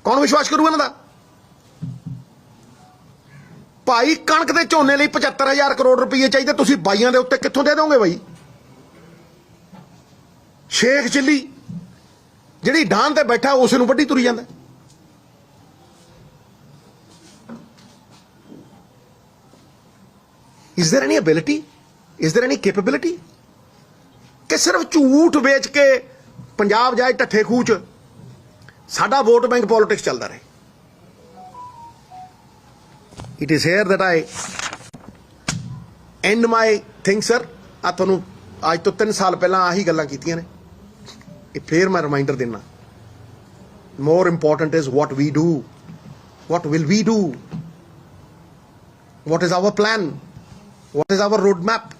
ਕੌਣ ਵਿਸ਼ਵਾਸ ਕਰੂ ਇਹਨਾਂ ਦਾ? ਭਾਈ ਕਣਕ ਦੇ ਝੋਨੇ ਲਈ 75,000 ਕਰੋੜ ਰੁਪਏ ਚਾਹੀਦੇ, ਤੁਸੀਂ ਬਾਈਆਂ ਦੇ ਉੱਤੇ ਕਿੱਥੋਂ ਦੇ ਦੋਗੇ ਬਾਈ? ਸ਼ੇਖ ਚਿੱਲੀ ਜਿਹੜੀ ਡਾਨ ਤੇ ਬੈਠਾ ਉਸ ਨੂੰ ਵੱਢੀ ਤੁਰੀ ਜਾਂਦਾ। Is there any ability? Is there any capability? ਕਿ ਸਿਰਫ ਝੂਠ ਵੇਚ ਕੇ ਪੰਜਾਬ ਜਾਏ ਢੱਠੇ ਖੂਹ 'ਚ ਸਾਡਾ ਵੋਟ ਬੈਂਕ ਪੋਲਿਟਿਕਸ ਚੱਲਦਾ ਰਹੇ। It is here that I end my thing, sir. ਆ ਤੁਹਾਨੂੰ ਅੱਜ ਤੋਂ 3 ਸਾਲ ਪਹਿਲਾਂ ਆਹੀ ਗੱਲਾਂ ਕੀਤੀਆਂ ਨੇ, ਇਹ ਫੇਰ ਮੈਂ ਰਿਮਾਈਂਡਰ ਦੇਣਾ। More important is what we do. What will we do? What is our plan? What is our road map?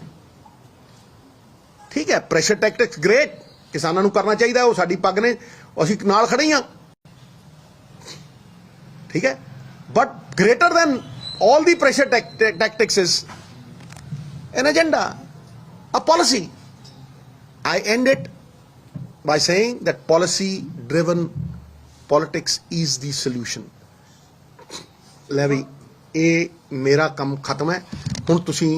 ਠੀਕ ਹੈ, ਪ੍ਰੈਸ਼ਰ ਟੈਕਟਿਕਸ ਗ੍ਰੇਟ, ਕਿਸਾਨਾਂ ਨੂੰ ਕਰਨਾ ਚਾਹੀਦਾ, ਉਹ ਸਾਡੀ ਪੱਗ ਨੇ, ਅਸੀਂ ਨਾਲ ਖੜੇ ਹਾਂ, ਠੀਕ ਹੈ। But greater then all the pressure tactics is an agenda, a policy. I end it by saying that policy driven politics is the solution. ਲੈ ਵੀ ਇਹ ਮੇਰਾ ਕੰਮ ਖਤਮ ਹੈ। ਹੁਣ ਤੁਸੀਂ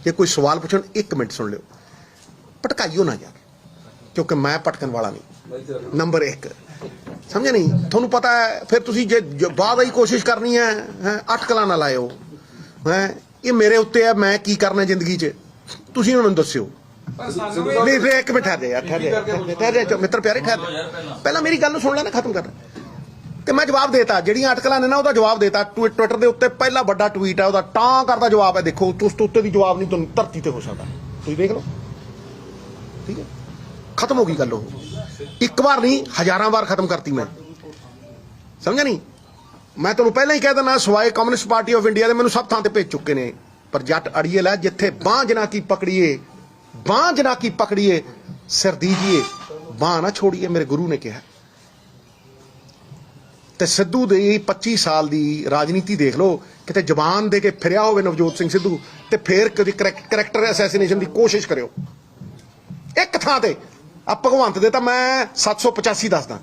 ਜੇ ਕੋਈ ਸਵਾਲ ਪੁੱਛਣ 1 ਮਿੰਟ ਸੁਣ ਲਿਓ, ਭਟਕਾਈਓ ਨਾ ਯਾਰ, ਕਿਉਂਕਿ ਮੈਂ ਭਟਕਣ ਵਾਲਾ ਨਹੀਂ। ਨੰਬਰ 1 ਸਮਝਿਆ ਨਹੀਂ? ਤੁਹਾਨੂੰ ਪਤਾ ਹੈ, ਫਿਰ ਤੁਸੀਂ ਜੇ ਬਾਅਦ ਹੀ ਕੋਸ਼ਿਸ਼ ਕਰਨੀ ਹੈ, ਅਟਕਲਾਂ ਨਾ ਲਾਇਓ। ਇਹ ਮੇਰੇ ਉੱਤੇ ਹੈ, ਮੈਂ ਕੀ ਕਰਨਾ ਜ਼ਿੰਦਗੀ 'ਚ ਤੁਸੀਂ ਉਹਨਾਂ ਨੂੰ ਦੱਸਿਓ। ਨਹੀਂ 1 ਮਿੰਟ ਠਹਿਰ ਜਾ ਯਾਰ, ਠਹਿਰ ਜਾ ਮਿੱਤਰ ਪਿਆਰੇ, ਠਹਿਰ ਜਾ। ਪਹਿਲਾਂ ਮੇਰੀ ਗੱਲ ਨੂੰ ਸੁਣ ਲੈ ਨਾ, ਖਤਮ ਕਰ। ਤੇ ਮੈਂ ਜਵਾਬ ਦੇਤਾ, ਜਿਹੜੀਆਂ ਅਟਕਲਾਂ ਨੇ ਨਾ ਉਹਦਾ ਜਵਾਬ ਦੇਤਾ। ਟਵਿੱਟਰ ਦੇ ਉੱਤੇ ਪਹਿਲਾ ਵੱਡਾ ਟਵੀਟ ਹੈ ਉਹਦਾ, ਟਾਂ ਕਰਦਾ ਜਵਾਬ ਹੈ। ਦੇਖੋ ਉਸ ਤੋਂ ਉੱਤੇ ਦੀ ਜਵਾਬ ਨਹੀਂ ਤੁਹਾਨੂੰ ਧਰਤੀ ਤੇ ਹੋ ਸਕਦਾ, ਤੁਸੀਂ ਦੇਖ ਲਓ, ਠੀਕ ਹੈ। ਖਤਮ ਹੋ ਗਈ ਗੱਲ। ਉਹ ਇੱਕ ਵਾਰ ਨਹੀਂ, ਹਜ਼ਾਰਾਂ ਵਾਰ ਖਤਮ ਕਰਤੀ ਮੈਂ, ਸਮਝਿਆ ਨਹੀਂ? ਮੈਂ ਤੁਹਾਨੂੰ ਪਹਿਲਾਂ ਹੀ ਕਹਿ ਦਿੰਦਾ, ਸਵਾਏ ਕਮਿਊਨਿਸਟ ਪਾਰਟੀ ਆਫ ਇੰਡੀਆ ਦੇ ਮੈਨੂੰ ਸਭ ਥਾਂ ਤੇ ਭੇਜ ਚੁੱਕੇ ਨੇ, ਪਰ ਜੱਟ ਅੜੀਏ ਲੈ, ਜਿੱਥੇ ਬਾਂਹ ਜਨਾ ਕੀ ਪਕੜੀਏ ਸਿਰ ਦੀਜੀਏ, ਬਾਂਹ ਨਾ ਛੋੜੀਏ, ਮੇਰੇ ਗੁਰੂ ਨੇ ਕਿਹਾ। ਤੇ ਸਿੱਧੂ ਦੀ 25 ਸਾਲ ਦੀ ਰਾਜਨੀਤੀ ਦੇਖ ਲਓ, ਕਿਤੇ ਜ਼ਬਾਨ ਦੇ ਕੇ ਫਿਰਿਆ ਹੋਵੇ ਨਵਜੋਤ ਸਿੰਘ ਸਿੱਧੂ, ਤੇ ਫੇਰ ਕਦੀ ਕਰੈਕਟਰ ਅਸੈਸੀਨੇਸ਼ਨ ਦੀ ਕੋਸ਼ਿਸ਼ ਕਰਿਓ ਇੱਕ ਥਾਂ ਤੇ। ਆ ਭਗਵੰਤ ਦੇ ਤਾਂ ਮੈਂ 785 ਦੱਸਦਾ,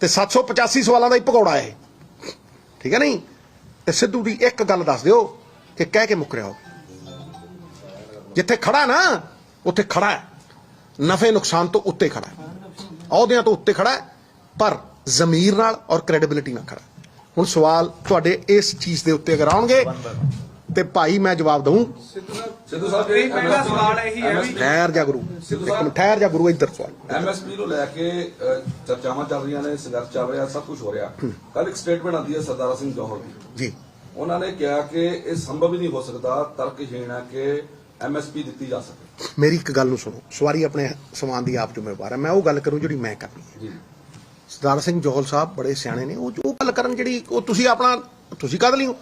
ਤੇ 785 ਸਵਾਲਾਂ ਦਾ ਹੀ ਭਗੌੜਾ ਇਹ, ਠੀਕ ਹੈ ਨਹੀਂ? ਤੇ ਸਿੱਧੂ ਦੀ ਇੱਕ ਗੱਲ ਦੱਸ ਦਿਓ ਕਿ ਕਹਿ ਕੇ ਮੁੱਕਰਿਆ ਹੋ। ਜਿੱਥੇ ਖੜਾ ਨਾ ਉੱਥੇ ਖੜਾ ਹੈ, ਨਫੇ ਨੁਕਸਾਨ ਤੋਂ ਉੱਤੇ ਖੜਾ ਹੈ, ਅਹੁਦਿਆਂ ਤੋਂ ਉੱਤੇ ਖੜਾ ਹੈ, ਪਰ ਜ਼ਮੀਰ ਨਾਲ ਔਰ ਕ੍ਰੈਡੀਬਿਲਿਟੀ ਨਾਲ ਖੜਾ। ਹੁਣ ਸਵਾਲ ਤੁਹਾਡੇ ਇਸ ਚੀਜ਼ ਦੇ ਉੱਤੇ ਅਗਰ ਆਉਣਗੇ ਤੇ ਭਾਈ ਮੈਂ ਜਵਾਬ ਦਊਂ। ਸਿੱਧੂ ਸਾਹਿਬ ਪਹਿਲਾ ਸਵਾਲ ਇਹੀ ਹੈ ਵੀ ਠਹਿਰ ਜਾ ਗੁਰੂ, ਠਹਿਰ ਜਾ ਗੁਰੂ, ਇੱਧਰ ਸਵਾਲ। ਐਮਐਸਪੀ ਨੂੰ ਲੈ ਕੇ ਚਰਚਾਵਾਂ ਚੱਲ ਰਹੀਆਂ ਨੇ, ਸੰਘਰਸ਼ ਚੱਲ ਰਿਹਾ, ਸਭ ਕੁਝ ਹੋ ਰਿਹਾ। ਕੱਲ ਇੱਕ ਸਟੇਟਮੈਂਟ ਆਉਂਦੀ ਹੈ ਸਰਦਾਰਾ ਸਿੰਘ ਜੌਹਰ ਦੀ ਜੀ, ਉਹਨਾਂ ਨੇ ਕਿਹਾ ਕਿ ਇਹ ਸੰਭਵ ਹੀ ਨਹੀਂ ਹੋ ਸਕਦਾ, ਤਰਕਹੀਣ ਹੈ ਕਿ ਐਮਐਸਪੀ ਦਿੱਤੀ ਜਾ ਸਕੇ। ਮੇਰੀ ਇੱਕ ਗੱਲ ਨੂੰ ਸੁਣੋ, ਸਵਾਰੀ ਆਪਣੇ ਸਮਾਨ ਦੀ ਆਪ ਜ਼ਿੰਮੇਵਾਰ ਹੈ, ਮੈਂ ਉਹ ਗੱਲ ਕਰੂੰ ਜਿਹੜੀ ਮੈਂ ਕਰਨੀ ਹੈ ਜੀ। ਸਰਦਾਰ ਸਿੰਘ ਜੌਹਲ ਸਾਹਿਬ ਬੜੇ ਸਿਆਣੇ ਨੇ, ਉਹ ਗੱਲ ਕਰਨ ਜਿਹੜੀ ਉਹ ਤੁਸੀਂ ਆਪਣਾ ਤੁਸੀਂ ਕਦ ਲਈ ਹੋ,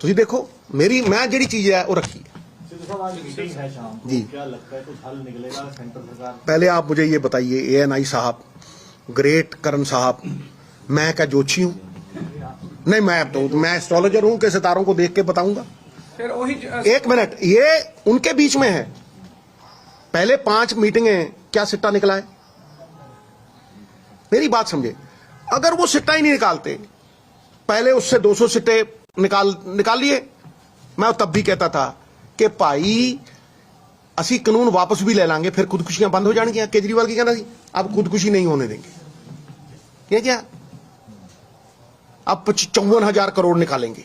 ਤੁਸੀਂ ਦੇਖੋ। ਮੈਂ ਜਿਹੜੀ ਚੀਜ਼ ਹੈ ਉਹ ਰੱਖੀ है जी। क्या लगता है कुछ हल निकलेगा सेंट्रल सरकार? पहले आप मुझे ये बताइए, ANI साहब, ग्रेट करण साहब, मैं क्या जोशी हूँ? नहीं, मैं एस्ट्रोलॉजर हूँ कि सितारों को देख के बताऊंगा? फिर वही 1 मिनट, ये उनके बीच में है। पहले 5 मीटिंगें, क्या सिट्टा निकला है? मेरी बात समझे, अगर वो सिट्टा ही नहीं निकालते, पहले उससे 200 सिट्टे निकाल लिए, मैं तब भी कहता था कि भाई असी कानून वापस भी ले लांगे, फिर खुदकुशियां बंद हो जाएंगी। केजरीवाल की कहना सी अब खुदकुशी नहीं होने देंगे, ये क्या अब 54,000 करोड़ निकालेंगे,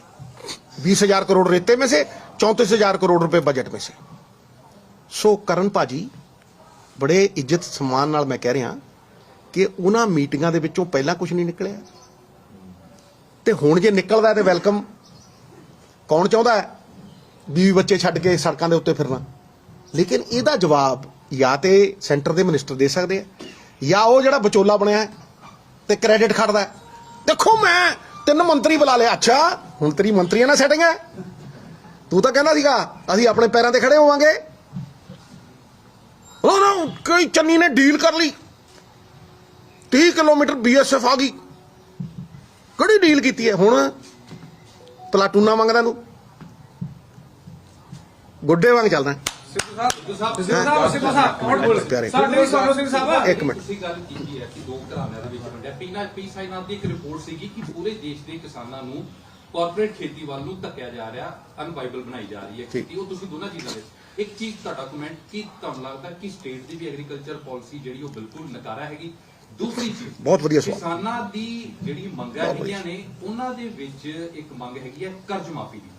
20,000 करोड़ रेते में से, 34,000 करोड़ रुपए बजट में से। सो ਕਰਨ ਭਾਜੀ ਬੜੇ ਇੱਜ਼ਤ ਸਨਮਾਨ ਨਾਲ ਮੈਂ ਕਹਿ ਰਿਹਾ ਕਿ ਉਹਨਾਂ ਮੀਟਿੰਗਾਂ ਦੇ ਵਿੱਚੋਂ ਪਹਿਲਾਂ ਕੁਝ ਨਹੀਂ ਨਿਕਲਿਆ, ਤੇ ਹੁਣ ਜੇ ਨਿਕਲਦਾ ਤੇ ਵੈਲਕਮ। ਕੌਣ ਚਾਹੁੰਦਾ ਹੈ ਬੀਵੀ ਬੱਚੇ ਛੱਡ ਕੇ ਸੜਕਾਂ ਦੇ ਉੱਤੇ ਫਿਰਨਾ? ਲੇਕਿਨ ਇਹਦਾ ਜਵਾਬ ਜਾਂ ਤੇ ਸੈਂਟਰ ਦੇ ਮਿਨਿਸਟਰ ਦੇ ਸਕਦੇ ਆ, ਜਾਂ ਉਹ ਜਿਹੜਾ ਵਿਚੋਲਾ ਬਣਿਆ ਹੈ ਤੇ ਕ੍ਰੈਡਿਟ ਖੜਦਾ ਹੈ। ਦੇਖੋ ਮੈਂ 3 ਮੰਤਰੀ ਬੁਲਾ ਲਿਆ। ਅੱਛਾ ਹੁਣ ਤੇਰੀ ਮੰਤਰੀਆਂ ਨਾਲ ਸੈਟਿੰਗ ਹੈ? ਤੂੰ ਤਾਂ ਕਹਿੰਦਾ ਸੀਗਾ ਅਸੀਂ ਆਪਣੇ ਪੈਰਾਂ ਤੇ ਖੜੇ ਹੋਵਾਂਗੇ। ਉਹ ਕੋਈ ਚੰਨੀ ਨੇ ਡੀਲ ਕਰ ਲਈ, 30 ਕਿਲੋਮੀਟਰ BSF ਆ ਗਈ। ਕਿਹੜੀ ਡੀਲ ਕੀਤੀ ਹੈ? ਹੁਣ ਪਲਾਟੂਨਾ ਮੰਗਦਾ ਨੂੰ ਗੁੱਡੇ ਵਾਂਗ ਚੱਲਦਾ। ਪਿਆਰੇ ਇੱਕ ਮਿੰਟ, ਤੁਸੀਂ ਗੱਲ ਕੀਤੀ ਹੈ ਕਿ ਦੋ ਘਰਾਣਿਆਂ ਦੇ ਵਿੱਚ ਵੰਡਿਆ। ਪੀਸਾਈ ਨਾਮ ਦੀ ਇੱਕ ਰਿਪੋਰਟ ਸੀਗੀ ਕਿ ਪੂਰੇ ਦੇਸ਼ ਦੇ ਕਿਸਾਨਾਂ ਨੂੰ ਕਾਰਪੋਰੇਟ ਖੇਤੀ ਵੱਲ ਨੂੰ ਧੱਕਿਆ ਜਾ ਰਿਹਾ, ਅਨਵਾਈਬਲ ਬਣਾਈ ਜਾ ਰਹੀ ਹੈ ਖੇਤੀ। ਉਹ ਤੁਸੀਂ ਦੋਨਾਂ ਚੀਜ਼ਾਂ ਵਿੱਚ ਇੱਕ ਚੀਜ਼ ਤੁਹਾਡਾ ਕਮੈਂਟ ਕੀ ਤੁਹਾਨੂੰ ਲੱਗਦਾ ਕਿ ਸਟੇਟ ਦੀ ਵੀ ਐਗਰੀਕਲਚਰ ਪਾਲਿਸੀ ਜਿਹੜੀ ਉਹ ਬਿਲਕੁਲ ਨਕਾਰਾ ਹੈਗੀ? ਦੂਸਰੀ ਚੀਜ਼, ਬਹੁਤ ਵਧੀਆ ਸਵਾਲ। ਕਿਸਾਨਾਂ ਦੀ ਜਿਹੜੀ ਮੰਗਾਂ ਹੈਗੀਆਂ ਨੇ ਉਹਨਾਂ ਦੇ ਵਿੱਚ ਇੱਕ ਮੰਗ ਹੈਗੀ ਹੈ ਕਰਜ਼ ਮਾਫੀ ਦੀ।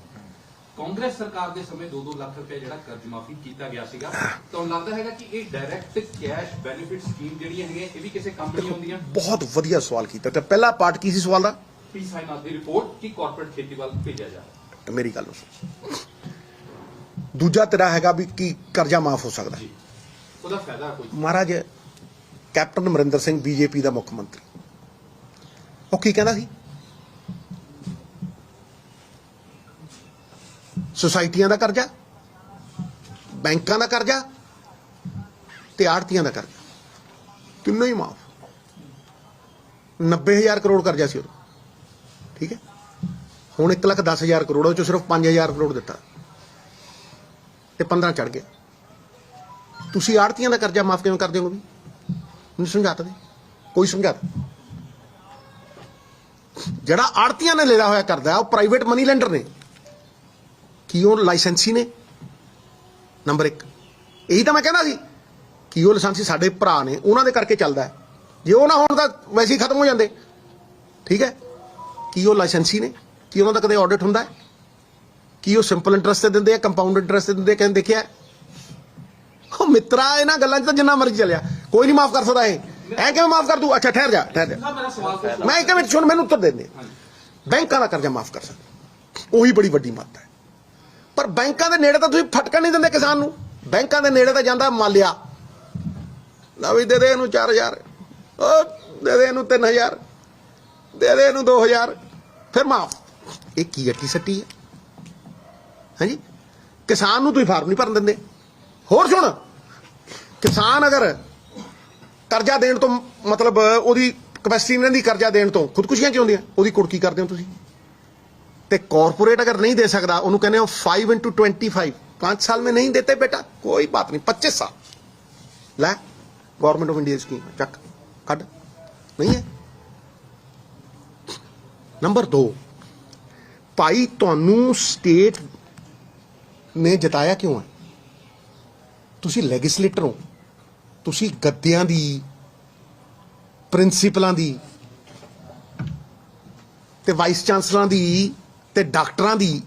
ਕਾਂਗਰਸ ਸਰਕਾਰ ਦੇ ਸਮੇਂ 2-2 ਲੱਖ ਰੁਪਏ ਜਿਹੜਾ ਕਰਜ਼ ਮਾਫੀ ਕੀਤਾ ਗਿਆ ਸੀਗਾ, ਤੁਹਾਨੂੰ ਲੱਗਦਾ ਹੈਗਾ ਕਿ ਇਹ ਡਾਇਰੈਕਟ ਕੈਸ਼ ਬੈਨੀਫਿਟ ਸਕੀਮ ਜਿਹੜੀਆਂ ਹੈਗੀਆਂ ਇਹ ਵੀ ਕਿਸੇ ਕੰਮ ਨਹੀਂ ਆਉਂਦੀਆਂ? ਬਹੁਤ ਵਧੀਆ ਸਵਾਲ ਕੀਤਾ। ਤੇ ਪਹਿਲਾ ਪਾਰਟ ਕੀ ਸੀ ਸਵਾਲ ਦਾ? ਪੀਸਾਈਨਾਥ ਦੀ ਰਿਪੋਰਟ ਕਿ ਕਾਰਪੋਰੇਟ ਖੇਤੀ ਵੱਲ ਭੇਜਿਆ ਜਾ ਰਿਹਾ। ਮੇਰੀ ਗੱਲ ਸੁਣ। ਦੂਜਾ ਤੇਰਾ ਹੈਗਾ ਵੀ ਕੀ ਕਰਜ਼ਾ ਮਾਫ ਹੋ ਸਕਦਾ? ਜੀ, ਉਹਦਾ ਫਾਇਦਾ ਕੋਈ? ਮਹਾਰਾਜ ਕੈਪਟਨ ਅਮਰਿੰਦਰ ਸਿੰਘ BJP ਦਾ ਮੁੱਖ ਮੰਤਰੀ, ਉਹ ਕੀ ਕਹਿੰਦਾ ਸੀ? ਸੁਸਾਇਟੀਆਂ ਦਾ ਕਰਜ਼ਾ, ਬੈਂਕਾਂ ਦਾ ਕਰਜ਼ਾ ਤੇ ਆੜਤੀਆਂ ਦਾ ਕਰਜ਼ਾ ਤਿੰਨੋਂ ਹੀ ਮਾਫ। 90,000 ਕਰੋੜ ਕਰਜ਼ਾ ਸੀ ਉਦੋਂ, ਠੀਕ ਹੈ। ਹੁਣ 1,10,000 ਕਰੋੜ, ਉਹ ਚੋਂ ਸਿਰਫ 5,000 ਕਰੋੜ ਦਿੱਤਾ ਤੇ 15 ਚੜ ਗਿਆ। ਤੁਸੀਂ ਆੜਤੀਆਂ ਦਾ ਕਰਜ਼ਾ ਮਾਫ ਕਿਵੇਂ ਕਰ ਦਿਓਗੇ? ਵੀ ਮੈਨੂੰ ਸਮਝਾਤਾ ਦੇ, ਕੋਈ ਸਮਝਾਤਾ। ਜਿਹੜਾ ਆੜਤੀਆਂ ਨੇ ਲਿਆ ਹੋਇਆ ਕਰਜ਼ਾ ਉਹ ਪ੍ਰਾਈਵੇਟ ਮਨੀ ਲੈਂਡਰ ਨੇ, ਕੀ ਉਹ ਲਾਇਸੈਂਸੀ ਨੇ? ਨੰਬਰ 1। ਇਹੀ ਤਾਂ ਮੈਂ ਕਹਿੰਦਾ ਸੀ ਕਿ ਉਹ ਲਾਇਸੈਂਸੀ ਸਾਡੇ ਭਰਾ ਨੇ, ਉਹਨਾਂ ਦੇ ਕਰਕੇ ਚੱਲਦਾ ਹੈ। ਜੇ ਉਹ ਨਾ ਹੋਣ ਤਾਂ ਵੈਸੇ ਹੀ ਖਤਮ ਹੋ ਜਾਂਦੇ, ਠੀਕ ਹੈ। ਕੀ ਉਹ ਲਾਇਸੈਂਸੀ ਨੇ? ਕੀ ਉਹਨਾਂ ਦਾ ਕਦੇ ਆਡਿਟ ਹੁੰਦਾ ਹੈ? ਕੀ ਉਹ ਸਿੰਪਲ ਇੰਟਰਸਟ ਤੇ ਦਿੰਦੇ ਆ, ਕੰਪਾਊਂਡ ਇੰਟਰਸਟ ਤੇ ਦਿੰਦੇ ਆ? ਕਹਿੰਦੇ ਦੇਖਿਆ ਉਹ ਮਿੱਤਰਾ, ਇਹਨਾਂ ਗੱਲਾਂ 'ਚ ਤਾਂ ਜਿੰਨਾ ਮਰਜ਼ੀ ਚੱਲਿਆ, ਕੋਈ ਨਹੀਂ ਮਾਫ ਕਰ ਸਕਦਾ। ਇਹ ਐ ਕਿਵੇਂ ਮਾਫ ਕਰ ਦੂ? ਅੱਛਾ ਠਹਿਰ ਜਾ, ਠਹਿਰ ਜਾ, ਮੇਰਾ ਸਵਾਲ ਮੈਂ ਇੱਕ ਮਿੰਟ ਸੁਣ, ਮੈਨੂੰ ਉੱਤਰ ਦੇ ਦੇ। ਬੈਂਕਾਂ ਦਾ ਕਰਜ਼ਾ ਮਾਫ ਕਰ ਸਕਦੇ, ਉਹੀ ਬੜੀ ਵੱਡੀ ਮੱਤ ਹੈ। ਪਰ ਬੈਂਕਾਂ ਦੇ ਨੇੜੇ ਤਾਂ ਤੁਸੀਂ ਫਟਕਣ ਨਹੀਂ ਦਿੰਦੇ ਕਿਸਾਨ ਨੂੰ। ਬੈਂਕਾਂ ਦੇ ਨੇੜੇ ਤਾਂ ਜਾਂਦਾ ਮਾਲਿਆ, ਨਾ ਵੀ ਦੇ ਦੇ ਇਹਨੂੰ 4,000, ਉਹ ਦੇ ਦੇ ਇਹਨੂੰ 3,000, ਦੇ ਦੇ ਇਹਨੂੰ 2,000, ਫਿਰ ਮਾਫ। ਇਹ ਕੀ ਅੱਟੀ ਸੱਟੀ ਹੈ? ਹਾਂਜੀ, ਕਿਸਾਨ ਨੂੰ ਤੁਸੀਂ ਫਾਰਮ ਨਹੀਂ ਭਰਨ ਦਿੰਦੇ। ਹੋਰ ਸੁਣ, ਕਿਸਾਨ ਅਗਰ ਕਰਜ਼ਾ ਦੇਣ ਤੋਂ ਮਤਲਬ ਉਹਦੀ ਕਪੈਸਿਟੀ ਨਹੀਂ ਦੀ ਕਰਜ਼ਾ ਦੇਣ ਤੋਂ ਖੁਦਕੁਸ਼ੀਆਂ ਚ ਹੁੰਦੀਆਂ, ਉਹਦੀ ਕੁੜਕੀ ਕਰਦੇ ਹੋ ਤੁਸੀਂ। ਤੇ कॉर्पोरेट अगर नहीं दे सकता उन्होंने कहने 5 into 25, 5 साल में नहीं देते बेटा, कोई बात नहीं, 25 साल लै गवर्नमेंट ऑफ इंडिया स्कीम चक कट नहीं है। नंबर 2, भाई तुहानू स्टेट ने जिताया क्यों है? तुसी लैजिसलेटर हो, तुसी गद्दियां दी, प्रिंसीपलां दी ते वाइस चांसलरां दी ਤੇ ਡਾਕਟਰਾਂ ਦੀ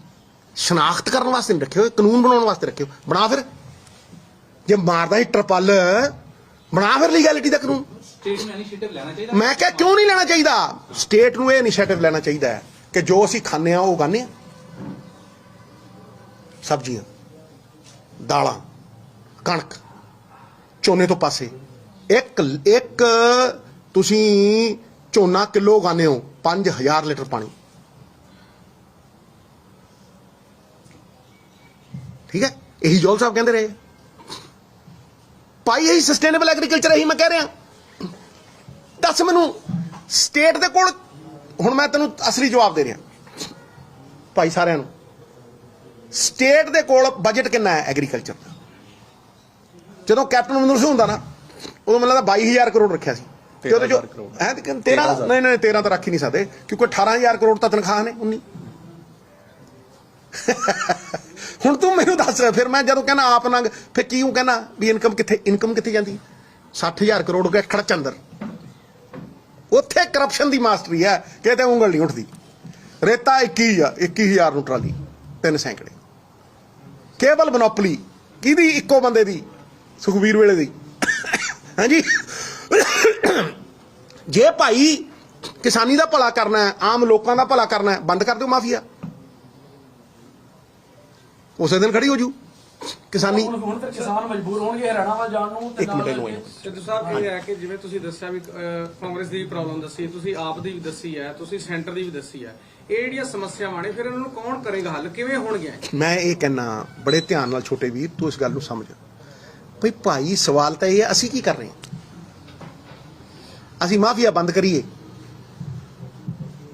ਸ਼ਨਾਖਤ ਕਰਨ ਵਾਸਤੇ ਨਹੀਂ ਰੱਖੇ ਹੋਏ, ਕਾਨੂੰਨ ਬਣਾਉਣ ਵਾਸਤੇ ਰੱਖੇ ਹੋ। ਬਣਾ ਫਿਰ, ਜੇ ਮਾਰਦਾ ਹੀ ਟਰਪਲ ਬਣਾ ਫਿਰ ਲੀਗੈਲਿਟੀ ਦਾ ਕਾਨੂੰਨ। ਸਟੇਟ ਨੂੰ ਇਨੀਸ਼ੀਏਟਿਵ ਲੈਣਾ ਚਾਹੀਦਾ। ਮੈਂ ਕਿਹਾ ਕਿਉਂ ਨਹੀਂ ਲੈਣਾ ਚਾਹੀਦਾ? ਸਟੇਟ ਨੂੰ ਇਹ ਇਨੀਸ਼ੀਏਟਿਵ ਲੈਣਾ ਚਾਹੀਦਾ ਹੈ ਕਿ ਜੋ ਅਸੀਂ ਖਾਂਦੇ ਆ ਉਹ ਉਗਾਉਂਦੇ ਆ। ਸਬਜ਼ੀਆਂ, ਦਾਲਾਂ, ਕਣਕ, ਝੋਨੇ ਤੋਂ ਪਾਸੇ ਇੱਕ ਤੁਸੀਂ ਝੋਨਾ ਕਿਲੋ ਉਗਾਉਂਦੇ ਹੋ 5,000 ਲੀਟਰ ਪਾਣੀ, ठीक है। यही जौल साहब कहते रहे भाई, यही सस्टेनेबल एग्रीकल्चर यही मैं कह रहा। दस मैनू स्टेट दे कोल, हुण मैं तेनू असली जवाब दे रहा भाई सारिਆਂ ਨੂੰ, स्टेट दे कोल बजट कितना है एग्रीकल्चर ਦਾ? ਜਦੋਂ कैप्टन अमरिंदर ਸਿੰਘ ਹੁੰਦਾ ਨਾ ਉਦੋਂ ਮੈਨੂੰ ਲੱਗਦਾ 22,000 ਕਰੋੜ ਰੱਖਿਆ ਸੀ। ਤੇ ਉਹਦੇ ਚੋਂ 13 ਨਹੀਂ 13 ਤਾਂ ਰੱਖ ਹੀ ਨਹੀਂ ਸਕਦੇ, ਕਿਉਂਕਿ 18,000 ਕਰੋੜ ਤਾਂ ਤਨਖਾਹ ਨੇ 19। ਹੁਣ ਤੂੰ ਮੈਨੂੰ ਦੱਸ, ਫਿਰ ਮੈਂ ਜਦੋਂ ਕਹਿੰਦਾ ਆਪ ਨੰਗ, ਫਿਰ ਕਿਉਂ ਕਹਿੰਦਾ ਵੀ ਇਨਕਮ ਕਿੱਥੇ ਜਾਂਦੀ? 60,000 ਕਰੋੜ ਹੋ ਗਿਆ ਖੜਚ ਅੰਦਰ, ਉੱਥੇ ਕਰਪਸ਼ਨ ਦੀ ਮਾਸਟਰੀ ਹੈ, ਕਿਤੇ ਉਂਗਲ ਨਹੀਂ ਉੱਠਦੀ। ਰੇਤਾ 21,000 ਨੂੰ ਟਰਾਲੀ, 3 ਸੈਂਕੜੇ। ਕੇਵਲ ਮੋਨੋਪਲੀ ਕਿਹਦੀ? ਇੱਕੋ ਬੰਦੇ ਦੀ, ਸੁਖਬੀਰ ਵੇਲੇ ਦੀ। ਹਾਂਜੀ, ਜੇ ਭਾਈ ਕਿਸਾਨੀ ਦਾ ਭਲਾ ਕਰਨਾ ਹੈ, ਆਮ ਲੋਕਾਂ ਦਾ ਭਲਾ ਕਰਨਾ ਹੈ, ਬੰਦ ਕਰ ਦਿਓ ਮਾਫੀਆ, ਉਸੇ ਦਿਨ ਖੜੀ ਹੋ ਜੂ ਕਿਸਾਨੀ। ਹੁਣ ਫਿਰ ਕਿਸਾਨ ਮਜਬੂਰ ਹੋਣਗੇ ਹਰਿਆਣਾ ਵੱਲ ਜਾਣ ਨੂੰ। ਇੱਕ ਮਿੰਟ ਇਹਨੂੰ ਸਿੱਧੂ ਸਾਹਿਬ ਇਹ ਹੈ ਕਿ ਜਿਵੇਂ ਤੁਸੀਂ ਦੱਸਿਆ ਵੀ ਕਾਂਗਰਸ ਦੀ ਵੀ ਪ੍ਰੋਬਲਮ ਦੱਸੀ, ਤੁਸੀਂ ਆਪ ਦੀ ਵੀ ਦੱਸੀ ਹੈ, ਤੁਸੀਂ ਸੈਂਟਰ ਦੀ ਵੀ ਦੱਸੀ ਹੈ, ਇਹ ਜਿਹੜੀਆਂ ਸਮੱਸਿਆਵਾਂ ਨੇ ਫਿਰ ਇਹਨਾਂ ਨੂੰ ਕੌਣ ਕਰੇਗਾ ਹੱਲ, ਕਿਵੇਂ ਹੋਣਗੇ? ਮੈਂ ਇਹ ਕਹਿਣਾ ਬੜੇ ਧਿਆਨ ਨਾਲ ਛੋਟੇ ਵੀਰ, ਤੂੰ ਇਸ ਗੱਲ ਨੂੰ ਸਮਝ ਭਈ ਭਾਈ। ਸਵਾਲ ਤਾਂ ਇਹ ਹੈ, ਅਸੀਂ ਕੀ ਕਰ ਰਹੇ ਹਾਂ? ਅਸੀਂ ਮਾਫੀਆ ਬੰਦ ਕਰੀਏ,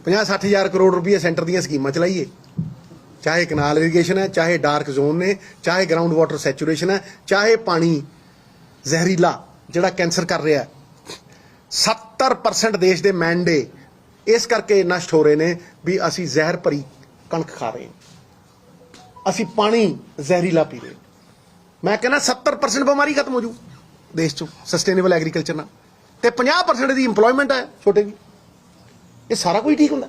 50-60 ਹਜ਼ਾਰ ਕਰੋੜ ਰੁਪਏ ਸੈਂਟਰ ਦੀਆਂ ਸਕੀਮਾਂ ਚਲਾਈਏ, ਚਾਹੇ ਕਨਾਲ ਇਰੀਗੇਸ਼ਨ ਹੈ, ਚਾਹੇ ਡਾਰਕ ਜ਼ੋਨ ਨੇ, ਚਾਹੇ ਗਰਾਊਂਡ ਵਾਟਰ ਸੈਚੂਰੇਸ਼ਨ ਹੈ, ਚਾਹੇ ਪਾਣੀ ਜ਼ਹਿਰੀਲਾ ਜਿਹੜਾ ਕੈਂਸਰ ਕਰ ਰਿਹਾ। 70% ਦੇਸ਼ ਦੇ ਮੈਂਡੇ ਇਸ ਕਰਕੇ ਨਸ਼ਟ ਹੋ ਰਹੇ ਨੇ ਵੀ ਅਸੀਂ ਜ਼ਹਿਰ ਭਰੀ ਕਣਕ ਖਾ ਰਹੇ ਹਾਂ, ਅਸੀਂ ਪਾਣੀ ਜ਼ਹਿਰੀਲਾ ਪੀ ਰਹੇ। ਮੈਂ ਕਹਿੰਦਾ 70% ਬਿਮਾਰੀ ਖਤਮ ਹੋ ਜੂ ਦੇਸ਼ ਚੋਂ ਸਸਟੇਨੇਬਲ ਐਗਰੀਕਲਚਰ ਨਾਲ, ਤੇ 50% ਦੀ ਇੰਪਲੋਇਮੈਂਟ ਹੈ ਛੋਟੇ ਵੀ। ਇਹ ਸਾਰਾ ਕੁਝ ਠੀਕ ਹੁੰਦਾ।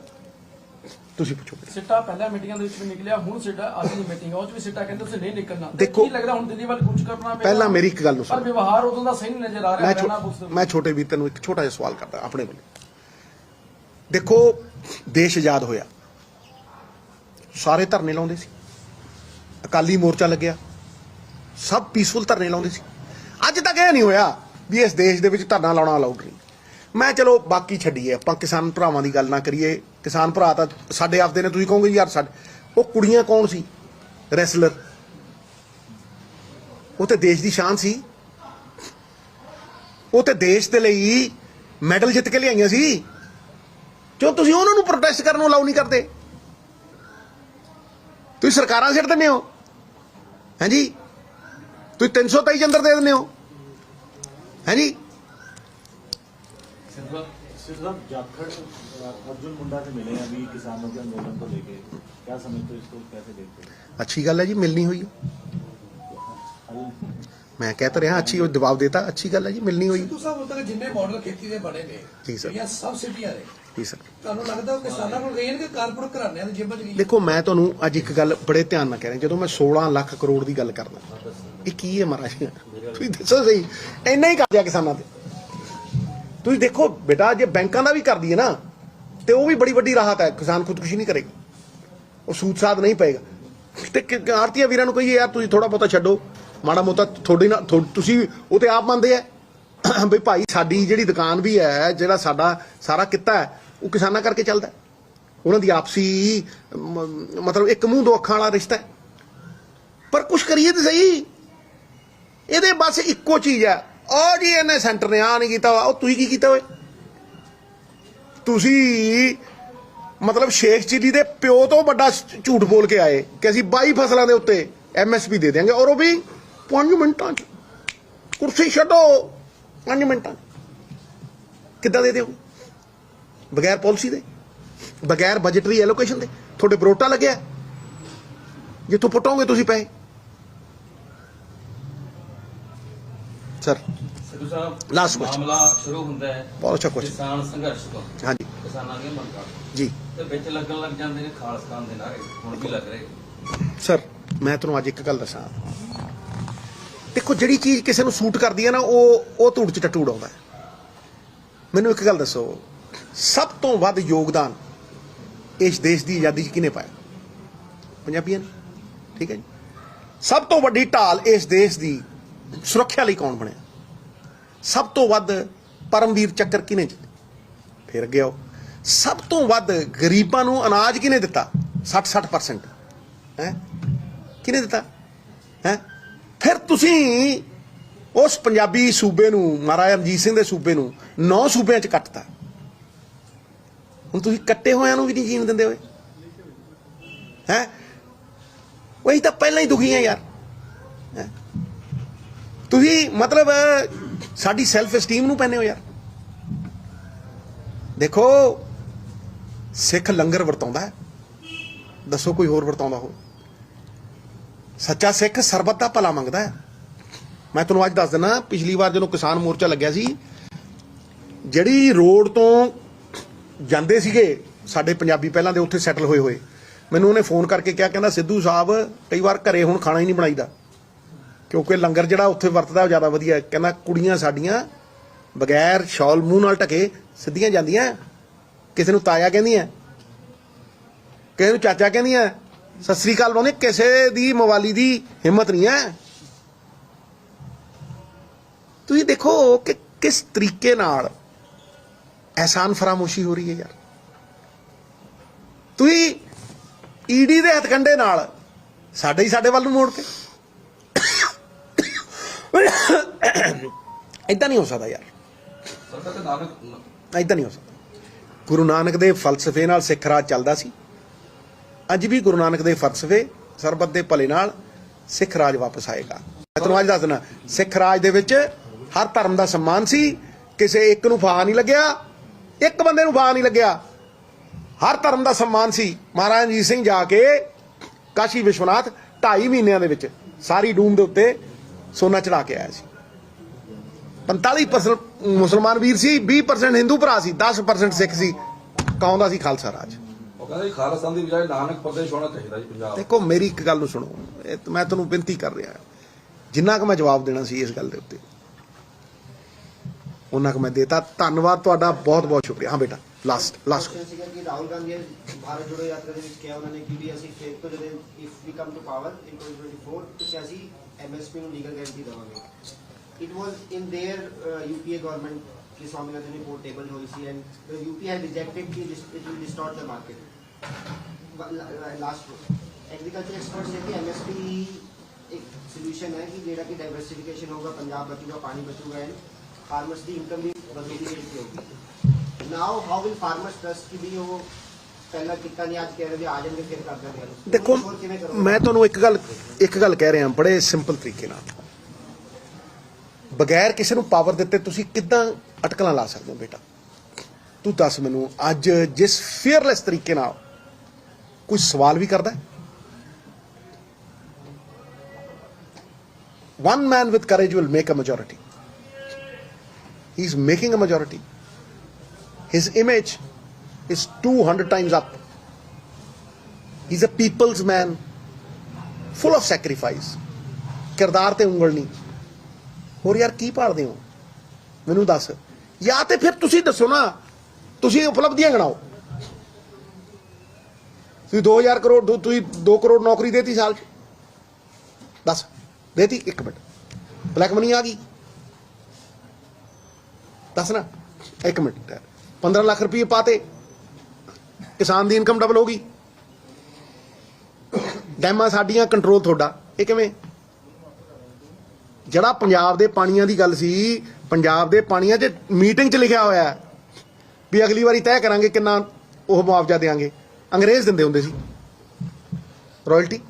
ਤੁਸੀਂ ਪੁੱਛੋ। ਸਿੱਟਾ ਪਹਿਲਾਂ ਮੀਟਿੰਗਾਂ ਦੇ ਵਿੱਚ ਵੀ ਨਿਕਲਿਆ, ਹੁਣ ਸਿੱਟਾ ਅੱਜ ਦੀ ਮੀਟਿੰਗ ਉਹ ਚ ਵੀ ਸਿੱਟਾ ਕਹਿੰਦੇ ਤੁਸੀਂ ਨਹੀਂ ਨਿਕਲਣਾ। ਦੇਖੋ, ਕੀ ਲੱਗਦਾ ਹੁਣ ਦਿੱਲੀ ਵੱਲ ਕੁਝ ਕਰਨਾ ਪਏਗਾ? ਪਹਿਲਾਂ ਮੇਰੀ ਇੱਕ ਗੱਲ ਨੂੰ ਪਰ ਵਿਵਹਾਰ ਉਦੋਂ ਦਾ ਸਹੀ ਨਹੀਂ ਨਜ਼ਰ ਆ ਰਿਹਾ ਹਰਿਆਣਾ ਪੁਲਿਸ ਦਾ। ਮੈਂ ਛੋਟੇ ਵੀਰ ਤੈਨੂੰ ਇੱਕ ਛੋਟਾ ਜਿਹਾ ਸਵਾਲ ਕਰਦਾ ਆਪਣੇ ਵੱਲੋਂ। ਦੇਖੋ, ਦੇਸ਼ ਆਜ਼ਾਦ ਹੋਇਆ, ਸਾਰੇ ਧਰਨੇ ਲਾਉਂਦੇ ਸੀ, ਅਕਾਲੀ ਮੋਰਚਾ ਲੱਗਿਆ, ਸਭ ਪੀਸਫੁਲ ਧਰਨੇ ਲਾਉਂਦੇ ਸੀ। ਅੱਜ ਤੱਕ ਇਹ ਨਹੀਂ ਹੋਇਆ ਵੀ ਇਸ ਦੇਸ਼ ਦੇ ਵਿੱਚ ਧਰਨਾ ਲਾਉਣਾ ਅਲਾਉਡ ਨਹੀਂ। ਮੈਂ ਚਲੋ ਬਾਕੀ ਛੱਡੀਏ, ਆਪਾਂ ਕਿਸਾਨ ਭਰਾਵਾਂ ਦੀ ਗੱਲ ਨਾ ਕਰੀਏ। ਕਿਸਾਨ ਭਰਾ ਤਾਂ ਸਾਡੇ ਆਪਦੇ ਨੇ। ਤੁਸੀਂ ਕਹੋਗੇ ਯਾਰ ਸਾਡੇ ਉਹ ਕੁੜੀਆਂ ਕੌਣ ਸੀ ਰੈਸਲਰ? ਉਹ ਤੇ ਦੇਸ਼ ਦੀ ਸ਼ਾਨ ਸੀ, ਉਹ ਤੇ ਦੇਸ਼ ਦੇ ਲਈ ਮੈਡਲ ਜਿੱਤ ਕੇ ਲਿਆਈਆਂ ਸੀ। ਕਿਉਂ ਤੁਸੀਂ ਉਹਨਾਂ ਨੂੰ ਪ੍ਰੋਟੈਸਟ ਕਰਨ ਨੂੰ ਅਲਾਉ ਨਹੀਂ ਕਰਦੇ? ਤੁਸੀਂ ਸਰਕਾਰਾਂ ਸਿੱਟ ਦਿੰਦੇ ਹੋ। ਹਾਂਜੀ, ਤੁਸੀਂ 323 ਅੰਦਰ ਦੇ ਦਿੰਦੇ ਹੋ। ਹਾਂਜੀ, सिर्फ जाखड़ अर्जुन मुंडा से मिले हैं अभी किसानों के आंदोलन को लेके, क्या समझते हो, इसको कैसे देखते हो? अच्छी गल है जी, मिलनी हुई मैं कहता रहा अच्छी दबाव देता, अच्छी गल है जी, मिलनी हुई। ਸਿੱਧੂ ਸਾਹਿਬ ਉਦੋਂ ਜਿੰਨੇ ਮਾਡਲ ਖੇਤੀ ਦੇ ਬਣੇ ਨੇ ਜੀ ਸਰ। ਜਿਹੜੀਆਂ ਸਬਸਿਡੀਆਂ ਨੇ, जी सर। ਤੁਹਾਨੂੰ ਲੱਗਦਾ ਉਹ ਕਿਸਾਨਾਂ ਕੋਲ ਗਏ ਨੇ ਕਿ ਕਾਰਪੋਰੇਟ ਘਰਾਣਿਆਂ ਦੀ ਜੇਬਾਂ 'ਚ ਗਈ? देखो, मैं ਤੁਹਾਨੂੰ ਅੱਜ ਇੱਕ ਗੱਲ ਬੜੇ ਧਿਆਨ ਨਾਲ ਕਹਿ ਰਿਹਾ। ਜਦੋਂ ਮੈਂ 16 ਲੱਖ ਕਰੋੜ ਦੀ ਗੱਲ ਕਰਦਾ, ਇਹ ਕੀ ਹੈ ਮਹਾਰਾਜ? ਤੁਸੀਂ ਦੱਸੋ ਸਹੀ, ਇੰਨਾ ਹੀ ਕਰ ਦਿਆ ਕਿਸਾਨਾਂ ਤੇ। ਤੁਸੀਂ ਦੇਖੋ ਬੇਟਾ, ਜੇ ਬੈਂਕਾਂ ਦਾ ਵੀ ਕਰ ਦਈਏ ਨਾ ਤੇ ਉਹ ਵੀ ਬੜੀ ਵੱਡੀ ਰਾਹਤ ਹੈ। ਕਿਸਾਨ ਖੁਦਕੁਸ਼ੀ ਨਹੀਂ ਕਰੇਗਾ, ਉਹ ਸੂਦ ਸਾਧ ਨਹੀਂ ਪਏਗਾ। ਤੇ ਆੜਤੀਆਂ ਵੀਰਾਂ ਨੂੰ ਕਹੀਏ ਯਾਰ ਤੁਸੀਂ ਥੋੜਾ ਬਹੁਤਾ ਛੱਡੋ, ਮਾੜਾ ਮੋਟਾ ਤੁਹਾਡੇ ਨਾਲ ਤੁਸੀਂ ਉਹ ਤੇ ਆਪ ਮੰਨਦੇ ਆ ਵੀ ਭਾਈ ਸਾਡੀ ਜਿਹੜੀ ਦੁਕਾਨ ਵੀ ਹੈ, ਜਿਹੜਾ ਸਾਡਾ ਸਾਰਾ ਕਿੱਤਾ ਹੈ, ਉਹ ਕਿਸਾਨਾਂ ਕਰਕੇ ਚੱਲਦਾ। ਉਹਨਾਂ ਦੀ ਆਪਸੀ ਮਤਲਬ ਇੱਕ ਮੂੰਹ ਦੋ ਅੱਖਾਂ ਵਾਲਾ ਰਿਸ਼ਤਾ ਹੈ। ਪਰ ਕੁਛ ਕਰੀਏ ਤੇ ਸਹੀ। ਇਹਦੇ ਬਸ ਇੱਕੋ ਚੀਜ਼ ਹੈ, ਉਹ ਜੀ ਇਹਨੇ ਸੈਂਟਰ ਨੇ ਆ ਨਹੀਂ ਕੀਤਾ, ਉਹ ਤੁਸੀਂ ਕੀ ਕੀਤਾ ਓਏ? ਤੁਸੀਂ ਮਤਲਬ ਸ਼ੇਖ ਚਿੱਲੀ ਦੇ ਪਿਓ ਤੋਂ ਵੱਡਾ ਝੂਠ ਬੋਲ ਕੇ ਆਏ ਕਿ ਅਸੀਂ 22 ਫਸਲਾਂ ਦੇ ਉੱਤੇ MSP ਦੇ ਦਿਆਂਗੇ, ਔਰ ਉਹ ਵੀ 5 ਮਿੰਟਾਂ 'ਚ। ਕੁਰਸੀ ਛੱਡੋ, 5 ਮਿੰਟਾਂ ਕਿੱਦਾਂ ਦੇ ਦਿਓ? ਬਗੈਰ ਪਾਲਿਸੀ ਦੇ, ਬਗੈਰ ਬਜਟਰੀ ਐਲੋਕੇਸ਼ਨ ਦੇ। ਤੁਹਾਡੇ ਬਰੋਟਾ ਲੱਗਿਆ, ਜਿੱਥੋਂ ਪੁੱਟੋਗੇ ਤੁਸੀਂ ਪੈਸੇ। ਸਰ ਸਿੱਧੂ ਸਾਹਿਬ, ਲਾਸਟ ਕੁਐਸਚਨ ਮਾਮਲਾ ਸ਼ੁਰੂ ਹੁੰਦਾ ਹੈ ਬਹੁਤ ਅੱਛਾ ਕੁਐਸਚਨ। ਕਿਸਾਨ ਸੰਘਰਸ਼ ਤੋਂ, ਹਾਂਜੀ ਕਿਸਾਨਾਂ ਦੀਆਂ ਮੰਗਾਂ ਜੀ ਤੇ ਵਿੱਚ ਲੱਗਣ ਲੱਗ ਜਾਂਦੇ ਨੇ ਖਾਲਸਤਾਨ ਦੇ ਨਾਰੇ, ਹੁਣ ਵੀ ਲੱਗ ਰਹੇ। ਸਰ, ਮੈਂ ਤੁਹਾਨੂੰ ਅੱਜ ਇੱਕ ਗੱਲ ਦੱਸਾਂ। ਦੇਖੋ, ਜਿਹੜੀ ਚੀਜ਼ ਕਿਸੇ ਨੂੰ ਸੂਟ ਕਰਦੀ ਹੈ ਨਾ, ਉਹ ਧੂੜ 'ਚ ਟੱਟੂ ਉਡਾਉਂਦਾ ਹੈ। ਮੈਨੂੰ ਇੱਕ ਗੱਲ ਦੱਸੋ, ਸਭ ਤੋਂ ਵੱਧ ਯੋਗਦਾਨ ਇਸ ਦੇਸ਼ ਦੀ ਆਜ਼ਾਦੀ 'ਚ ਕਿਹਨੇ ਪਾਇਆ? ਪੰਜਾਬੀਆਂ ਨੇ। ਠੀਕ ਹੈ ਜੀ। ਸਭ ਤੋਂ ਵੱਡੀ ਢਾਲ ਇਸ ਦੇਸ਼ ਦੀ ਸੁਰੱਖਿਆ ਲਈ ਕੌਣ ਬਣਿਆ? ਸਭ ਤੋਂ ਵੱਧ ਪਰਮਵੀਰ ਚੱਕਰ ਕਿਹਨੇ? ਫਿਰ ਅੱਗੇ ਆਓ, ਸਭ ਤੋਂ ਵੱਧ ਗਰੀਬਾਂ ਨੂੰ ਅਨਾਜ ਕਿਹਨੇ ਦਿੱਤਾ? 60% ਹੈ ਕਿਹਨੇ ਦਿੱਤਾ ਹੈ? ਫਿਰ ਤੁਸੀਂ ਉਸ ਪੰਜਾਬੀ ਸੂਬੇ ਨੂੰ, ਮਹਾਰਾਜਾ ਰਣਜੀਤ ਸਿੰਘ ਦੇ ਸੂਬੇ ਨੂੰ 9 ਸੂਬਿਆਂ 'ਚ ਕੱਟਤਾ। ਹੁਣ ਤੁਸੀਂ ਕੱਟੇ ਹੋਇਆਂ ਨੂੰ ਵੀ ਨਹੀਂ ਜੀਣ ਦਿੰਦੇ ਹੋਏ ਹੈ? ਉਹੀ ਤਾਂ ਪਹਿਲਾਂ ਹੀ ਦੁਖੀ ਆ ਯਾਰ। ਤੁਸੀਂ ਮਤਲਬ ਸਾਡੀ ਸੈਲਫ ਐਸਟੀਮ ਨੂੰ ਪੈਨੇ ਹੋ ਯਾਰ। ਦੇਖੋ, ਸਿੱਖ ਲੰਗਰ ਵਰਤਾਉਂਦਾ ਹੈ, ਦੱਸੋ ਕੋਈ ਹੋਰ ਵਰਤਾਉਂਦਾ ਹੋ? ਸੱਚਾ ਸਿੱਖ ਸਰਬੱਤ ਦਾ ਭਲਾ ਮੰਗਦਾ ਹੈ। ਮੈਂ ਤੁਹਾਨੂੰ ਅੱਜ ਦੱਸ ਦਿੰਦਾ, ਪਿਛਲੀ ਵਾਰ ਜਦੋਂ ਕਿਸਾਨ ਮੋਰਚਾ ਲੱਗਿਆ ਸੀ, ਜਿਹੜੀ ਰੋਡ ਤੋਂ ਜਾਂਦੇ ਸੀਗੇ ਸਾਡੇ ਪੰਜਾਬੀ ਪਹਿਲਾਂ ਦੇ ਉੱਥੇ ਸੈਟਲ ਹੋਏ, ਮੈਨੂੰ ਉਹਨੇ ਫੋਨ ਕਰਕੇ ਕਿਹਾ, ਕਹਿੰਦਾ ਸਿੱਧੂ ਸਾਹਿਬ ਕਈ ਵਾਰ ਘਰੇ ਹੁਣ ਖਾਣਾ ਹੀ ਨਹੀਂ ਬਣਾਈਦਾ, ਕਿਉਂਕਿ ਲੰਗਰ ਜਿਹੜਾ ਉੱਥੇ ਵਰਤਦਾ ਉਹ ਜ਼ਿਆਦਾ ਵਧੀਆ। ਕਹਿੰਦਾ ਕੁੜੀਆਂ ਸਾਡੀਆਂ ਬਗੈਰ ਸ਼ਾਲ ਮੂੰਹ ਨਾਲ ਢਕੇ ਸਿੱਧੀਆਂ ਜਾਂਦੀਆਂ, ਕਿਸੇ ਨੂੰ ਤਾਇਆ ਕਹਿੰਦੀਆਂ, ਕਿਸੇ ਨੂੰ ਚਾਚਾ ਕਹਿੰਦੀਆਂ, ਸਤਿ ਸ੍ਰੀ ਅਕਾਲ ਬੁਲਾਉਂਦੇ, ਕਿਸੇ ਦੀ ਮਵਾਲੀ ਦੀ ਹਿੰਮਤ ਨਹੀਂ ਹੈ। ਤੁਸੀਂ ਦੇਖੋ ਕਿ ਕਿਸ ਤਰੀਕੇ ਨਾਲ ਅਹਿਸਾਨ ਫਰਾਮੋਸ਼ੀ ਹੋ ਰਹੀ ਹੈ ਯਾਰ। ਤੁਸੀਂ ਈਡੀ ਦੇ ਹਥਕੰਡੇ ਨਾਲ ਸਾਡੇ ਵੱਲ ਨੂੰ ਮੋੜ ਕੇ ਏਦਾਂ ਨਹੀਂ ਹੋ ਸਕਦਾ ਯਾਰ, ਸਰਕਾਰ ਤੇ ਨਾਨਕ ਏਦਾਂ ਨਹੀਂ ਹੋ ਸਕਦਾ। ਗੁਰੂ ਨਾਨਕ ਦੇ ਫਲਸਫੇ ਨਾਲ ਸਿੱਖ ਰਾਜ ਚੱਲਦਾ ਸੀ, ਅੱਜ ਵੀ ਗੁਰੂ ਨਾਨਕ ਦੇ ਫਲਸਫੇ ਸਰਬੱਤ ਦੇ ਭਲੇ ਨਾਲ ਸਿੱਖ ਰਾਜ ਵਾਪਸ ਆਏਗਾ। ਮੈਂ ਤੁਹਾਨੂੰ ਅੱਜ ਦੱਸ ਦਿੰਦਾ, ਸਿੱਖ ਰਾਜ ਦੇ ਵਿੱਚ ਹਰ ਧਰਮ ਦਾ ਸਨਮਾਨ ਸੀ, ਕਿਸੇ ਇੱਕ ਨੂੰ ਫਾਹਾ ਨਹੀਂ ਲੱਗਿਆ, ਇੱਕ ਬੰਦੇ ਨੂੰ ਫਾਹਾ ਨਹੀਂ ਲੱਗਿਆ, ਹਰ ਧਰਮ ਦਾ ਸਨਮਾਨ ਸੀ। ਮਹਾਰਾਜਾ ਰਣਜੀਤ ਸਿੰਘ ਜਾ ਕੇ ਕਾਸ਼ੀ ਵਿਸ਼ਵਨਾਥ 2.5 ਮਹੀਨਿਆਂ ਦੇ ਵਿੱਚ ਸਾਰੀ ਡੂਮ ਦੇ ਉੱਤੇ ਸੋਨਾ ਚੜਾ ਕੇ ਆਇਆ ਸੀ। 45% ਮੁਸਲਮਾਨ ਵੀਰ ਸੀ, 20% ਹਿੰਦੂ ਭਰਾ ਸੀ, 10% ਸਿੱਖ ਸੀ, ਕਹਾਉਂਦਾ ਸੀ ਖਾਲਸਾ ਰਾਜ। ਉਹ ਕਹਿੰਦਾ ਜੀ ਖਾਲਿਸਤਾਨ ਦੀ ਬਜਾਏ ਨਾਨਕ ਪ੍ਰਦੇਸ਼ ਹੋਣਾ ਚਾਹੀਦਾ ਜੀ ਪੰਜਾਬ। ਦੇਖੋ ਮੇਰੀ ਇੱਕ ਗੱਲ ਨੂੰ ਸੁਣੋ, ਮੈਂ ਤੁਹਾਨੂੰ ਬੇਨਤੀ ਕਰ ਰਿਹਾ, ਜਿੰਨਾ ਕੁ ਮੈਂ ਜਵਾਬ ਦੇਣਾ ਸੀ ਇਸ ਗੱਲ ਦੇ ਉੱਤੇ ਉਹਨਾਂ ਕੁ ਮੈਂ ਦੇਤਾ। ਧੰਨਵਾਦ ਤੁਹਾਡਾ, ਬਹੁਤ ਬਹੁਤ ਸ਼ੁਕਰੀਆ। ਹਾਂ ਬੇਟਾ, ਲਾਸਟ ਸੀਗਾ ਕਿ ਰਾਹੁਲ ਗਾਂਧੀ ਨੇ ਭਾਰਤ ਜੋੜੋ ਯਾਤਰਾ ਦੇ ਵਿੱਚ ਕਿਹਾ ਉਹਨਾਂ ਨੇ ਕਿ ਵੀ ਅਸੀਂ ਖੇਤ ਤੋਂ ਜਦੋਂ if we come to power in 2024 ਤੇ ਅਸੀਂ ਐਮਐਸਪੀ ਨੂੰ ਲੀਗਲ ਗਾਰੰਟੀ ਦੇਵਾਂਗੇ। It was in there UPA government की स्वामीनाथन रिपोर्ट टेबल हुई सी and the UP has rejected कि it will distort the market. Last agriculture experts से कि एमएसपी एक सॉल्यूशन है कि जेड़ा कि डाइवर्सिफिकेशन होगा, पंजाब बचूगा, पानी बचूगा एंड फार्मर्स की इनकम भी बदलती रेट होगी। Now how will farmers trust कि भी वो पहला कितना नहीं आज कह रहे थे आ जाएंगे फिर कर देंगे। ਦੇਖੋ ਮੈਂ ਤੁਹਾਨੂੰ ਇੱਕ ਗੱਲ ਕਹਿ ਰਿਹਾ ਬੜੇ ਸਿੰਪਲ ਤਰੀਕੇ ਨਾਲ, ਬਗੈਰ ਕਿਸੇ ਨੂੰ ਪਾਵਰ ਦਿੱਤੇ ਤੁਸੀਂ ਕਿੱਦਾਂ ਅਟਕਲਾਂ ਲਾ ਸਕਦੇ ਹੋ ਬੇਟਾ? ਤੂੰ ਦੱਸ ਮੈਨੂੰ, ਅੱਜ ਜਿਸ ਫੀਅਰਲੈਸ ਤਰੀਕੇ ਨਾਲ ਕੋਈ ਸਵਾਲ ਵੀ ਕਰਦਾ, one man with courage will make a majority. He is making a majority. His image is 200 times up. He's a people's man, full of sacrifice. ਕਿਰਦਾਰ ਤੇ ਉਂਗਲ ਨਹੀਂ। ਹੋਰ ਯਾਰ ਕੀ ਭਾਲਦੇ ਹੋ ਮੈਨੂੰ ਦੱਸ? ਜਾਂ ਤੇ ਫਿਰ ਤੁਸੀਂ ਦੱਸੋ ਨਾ, ਤੁਸੀਂ ਉਪਲਬਧੀਆਂ ਗਣਾਓ। ਤੁਸੀਂ 2000 ਕਰੋੜ, ਤੁਸੀਂ 2 ਕਰੋੜ ਨੌਕਰੀ ਦੇਤੀ ਸਾਲ 'ਚ, ਦੱਸ ਦੇਤੀ? ਇੱਕ ਮਿੰਟ, ਬਲੈਕ ਮਨੀ ਆ ਗਈ, ਦੱਸ ਨਾ। ਇੱਕ ਮਿੰਟ, 15 ਲੱਖ ਰੁਪਏ ਪਾਤੇ, ਕਿਸਾਨ ਦੀ ਇਨਕਮ ਡਬਲ ਹੋ ਗਈ, ਡੈਮਾਂ ਸਾਡੀਆਂ ਕੰਟਰੋਲ ਤੁਹਾਡਾ। ਇਹ ਕਿਵੇਂ? ਜਿਹੜਾ ਪੰਜਾਬ ਦੇ ਪਾਣੀਆਂ ਦੀ ਗੱਲ ਸੀ, ਪੰਜਾਬ ਦੇ ਪਾਣੀਆਂ 'ਚ ਮੀਟਿੰਗ 'ਚ ਲਿਖਿਆ ਹੋਇਆ ਵੀ ਅਗਲੀ ਵਾਰੀ ਤੈਅ ਕਰਾਂਗੇ ਕਿੰਨਾ ਉਹ ਮੁਆਵਜ਼ਾ ਦੇਵਾਂਗੇ। ਅੰਗਰੇਜ਼ ਦਿੰਦੇ ਹੁੰਦੇ ਸੀ ਰਾਇਲਟੀ।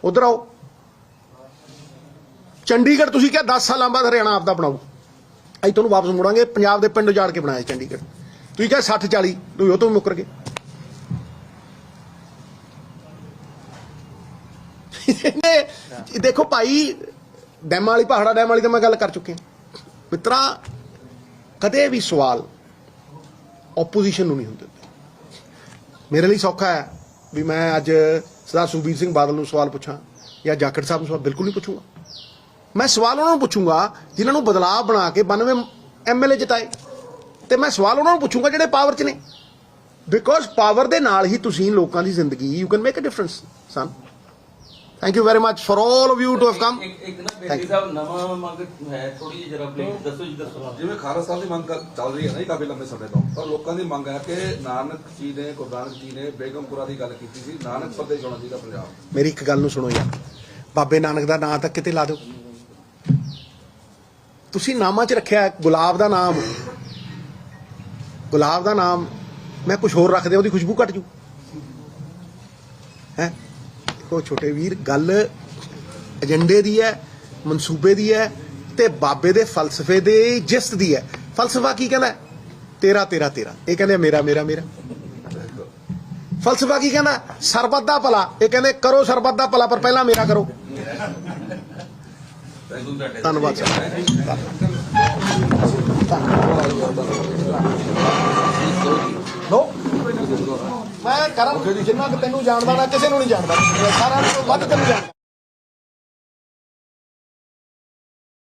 ਉਧਰ ਆਓ, ਚੰਡੀਗੜ੍ਹ ਤੁਸੀਂ ਕਿਹਾ 10 ਸਾਲਾਂ ਬਾਅਦ ਹਰਿਆਣਾ ਆਪਦਾ ਬਣਾਓ, ਅਸੀਂ ਤੁਹਾਨੂੰ ਵਾਪਸ ਮੁੜਾਂਗੇ। ਪੰਜਾਬ ਦੇ ਪਿੰਡ ਉਜਾੜ ਕੇ ਬਣਾਇਆ ਚੰਡੀਗੜ੍ਹ, ਤੁਸੀਂ ਕਿਹਾ 60-40, ਤੁਸੀਂ ਉਹ ਤੋਂ ਮੁੱਕਰ ਗਏ। ਦੇਖੋ ਭਾਈ, ਡੈਮਾਂ ਵਾਲੀ, ਪਹਾੜਾ ਡੈਮ ਵਾਲੀ ਤਾਂ ਮੈਂ ਗੱਲ ਕਰ ਚੁੱਕਿਆ ਮਿੱਤਰਾ। ਕਦੇ ਵੀ ਸਵਾਲ ਓਪੋਜੀਸ਼ਨ ਨੂੰ ਨਹੀਂ ਹੁੰਦੇ। ਮੇਰੇ ਲਈ ਸੌਖਾ ਹੈ ਵੀ ਮੈਂ ਅੱਜ ਸਰਦਾਰ ਸੁਖਬੀਰ ਸਿੰਘ ਬਾਦਲ ਨੂੰ ਸਵਾਲ ਪੁੱਛਾਂ ਜਾਂ ਜਾਖੜ ਸਾਹਿਬ ਨੂੰ ਸਵਾਲ, ਬਿਲਕੁਲ ਨਹੀਂ ਪੁੱਛੂੰਗਾ। ਮੈਂ ਸਵਾਲ ਉਹਨਾਂ ਨੂੰ ਪੁੱਛੂੰਗਾ ਜਿਨ੍ਹਾਂ ਨੂੰ ਬਦਲਾਅ ਬਣਾ ਕੇ 92 MLA ਜਿਤਾਏ, ਤੇ ਮੈਂ ਸਵਾਲ ਉਹਨਾਂ ਨੂੰ ਪੁੱਛੂੰਗਾ ਜਿਹੜੇ ਪਾਵਰ 'ਚ ਨੇ, ਬਿਕੋਜ਼ ਪਾਵਰ ਦੇ ਨਾਲ ਹੀ ਤੁਸੀਂ ਲੋਕਾਂ ਦੀ ਜ਼ਿੰਦਗੀ, you can make a difference ਸਨ। Thank you very much for all of you to have come. ਇੱਕ ਨਾ ਬੇਟੀ ਸਾਹਿਬ ਨਵਾਂ ਮੰਗ ਹੈ, ਥੋੜੀ ਜਿਹੀ ਜਰਾ ਪਲੀਜ਼ ਦੱਸੋ ਜੀ, ਦੱਸੋ। ਜਿਵੇਂ ਖਾਲਿਸਤਾਨ ਦੀ ਮੰਗ ਚੱਲ ਰਹੀ ਹੈ ਨਾ ਕਾਫੀ ਲੰਬੇ ਸਮੇਂ ਤੋਂ, ਪਰ ਲੋਕਾਂ ਦੀ ਮੰਗ ਹੈ ਕਿ ਨਾਨਕ ਜੀ ਨੇ, ਗੁਰੂ ਨਾਨਕ ਜੀ ਨੇ ਬੇਗਮਪੁਰਾ ਦੀ ਗੱਲ ਕੀਤੀ ਸੀ, ਨਾਨਕ ਪ੍ਰਦੇਸ਼ ਹੋਣਾ ਚਾਹੀਦਾ ਪੰਜਾਬ। ਮੇਰੀ ਇੱਕ ਗੱਲ ਨੂੰ ਸੁਣੋ ਯਾਰ, ਬਾਬੇ ਨਾਨਕ ਦਾ ਨਾਂ ਤਾਂ ਕਿਤੇ ਲਾ ਦਿਓ। ਤੁਸੀਂ ਨਾਮਾਂ 'ਚ ਰੱਖਿਆ ਗੁਲਾਬ ਦਾ ਨਾਮ, ਗੁਲਾਬ ਦਾ ਨਾਮ, ਮੈਂ ਕੁਝ ਹੋਰ ਰੱਖ ਦਿਆਂ ਉਹਦੀ ਖੁਸ਼ਬੂ ਘਟ ਜੂ ਹੈ। ਦੇਖੋ ਛੋਟੇ ਵੀਰ, ਗੱਲ ਏਜੰਡੇ ਦੀ ਹੈ, ਮਨਸੂਬੇ ਦੀ ਹੈ, ਤੇ ਬਾਬੇ ਦੇ ਫਲਸਫੇ ਦੇ ਜਿਸਤ ਦੀ ਹੈ। ਫਲਸਫਾ ਕੀ ਕਹਿੰਦਾ? ਤੇਰਾ ਤੇਰਾ ਤੇਰਾ, ਇਹ ਕਹਿੰਦੇ ਮੇਰਾ ਮੇਰਾ ਮੇਰਾ। ਫਲਸਫਾ ਕੀ ਕਹਿੰਦਾ? ਸਰਬੱਤ ਦਾ ਭਲਾ, ਇਹ ਕਹਿੰਦੇ ਕਰੋ ਸਰਬੱਤ ਦਾ ਭਲਾ, ਪਰ ਪਹਿਲਾਂ ਮੇਰਾ ਕਰੋ। ਧੰਨਵਾਦ ਸਰ। ਮੈਂ ਕਰਨ ਜਿੰਨਾ ਕਿ ਤੈਨੂੰ ਜਾਣਦਾ ਨਾ ਕਿਸੇ ਨੂੰ ਨਹੀਂ ਜਾਣਦਾ ਸਾਰਿਆਂ ਨੂੰ ਵੱਧ ਤੈਨੂੰ ਜਾਣਦਾ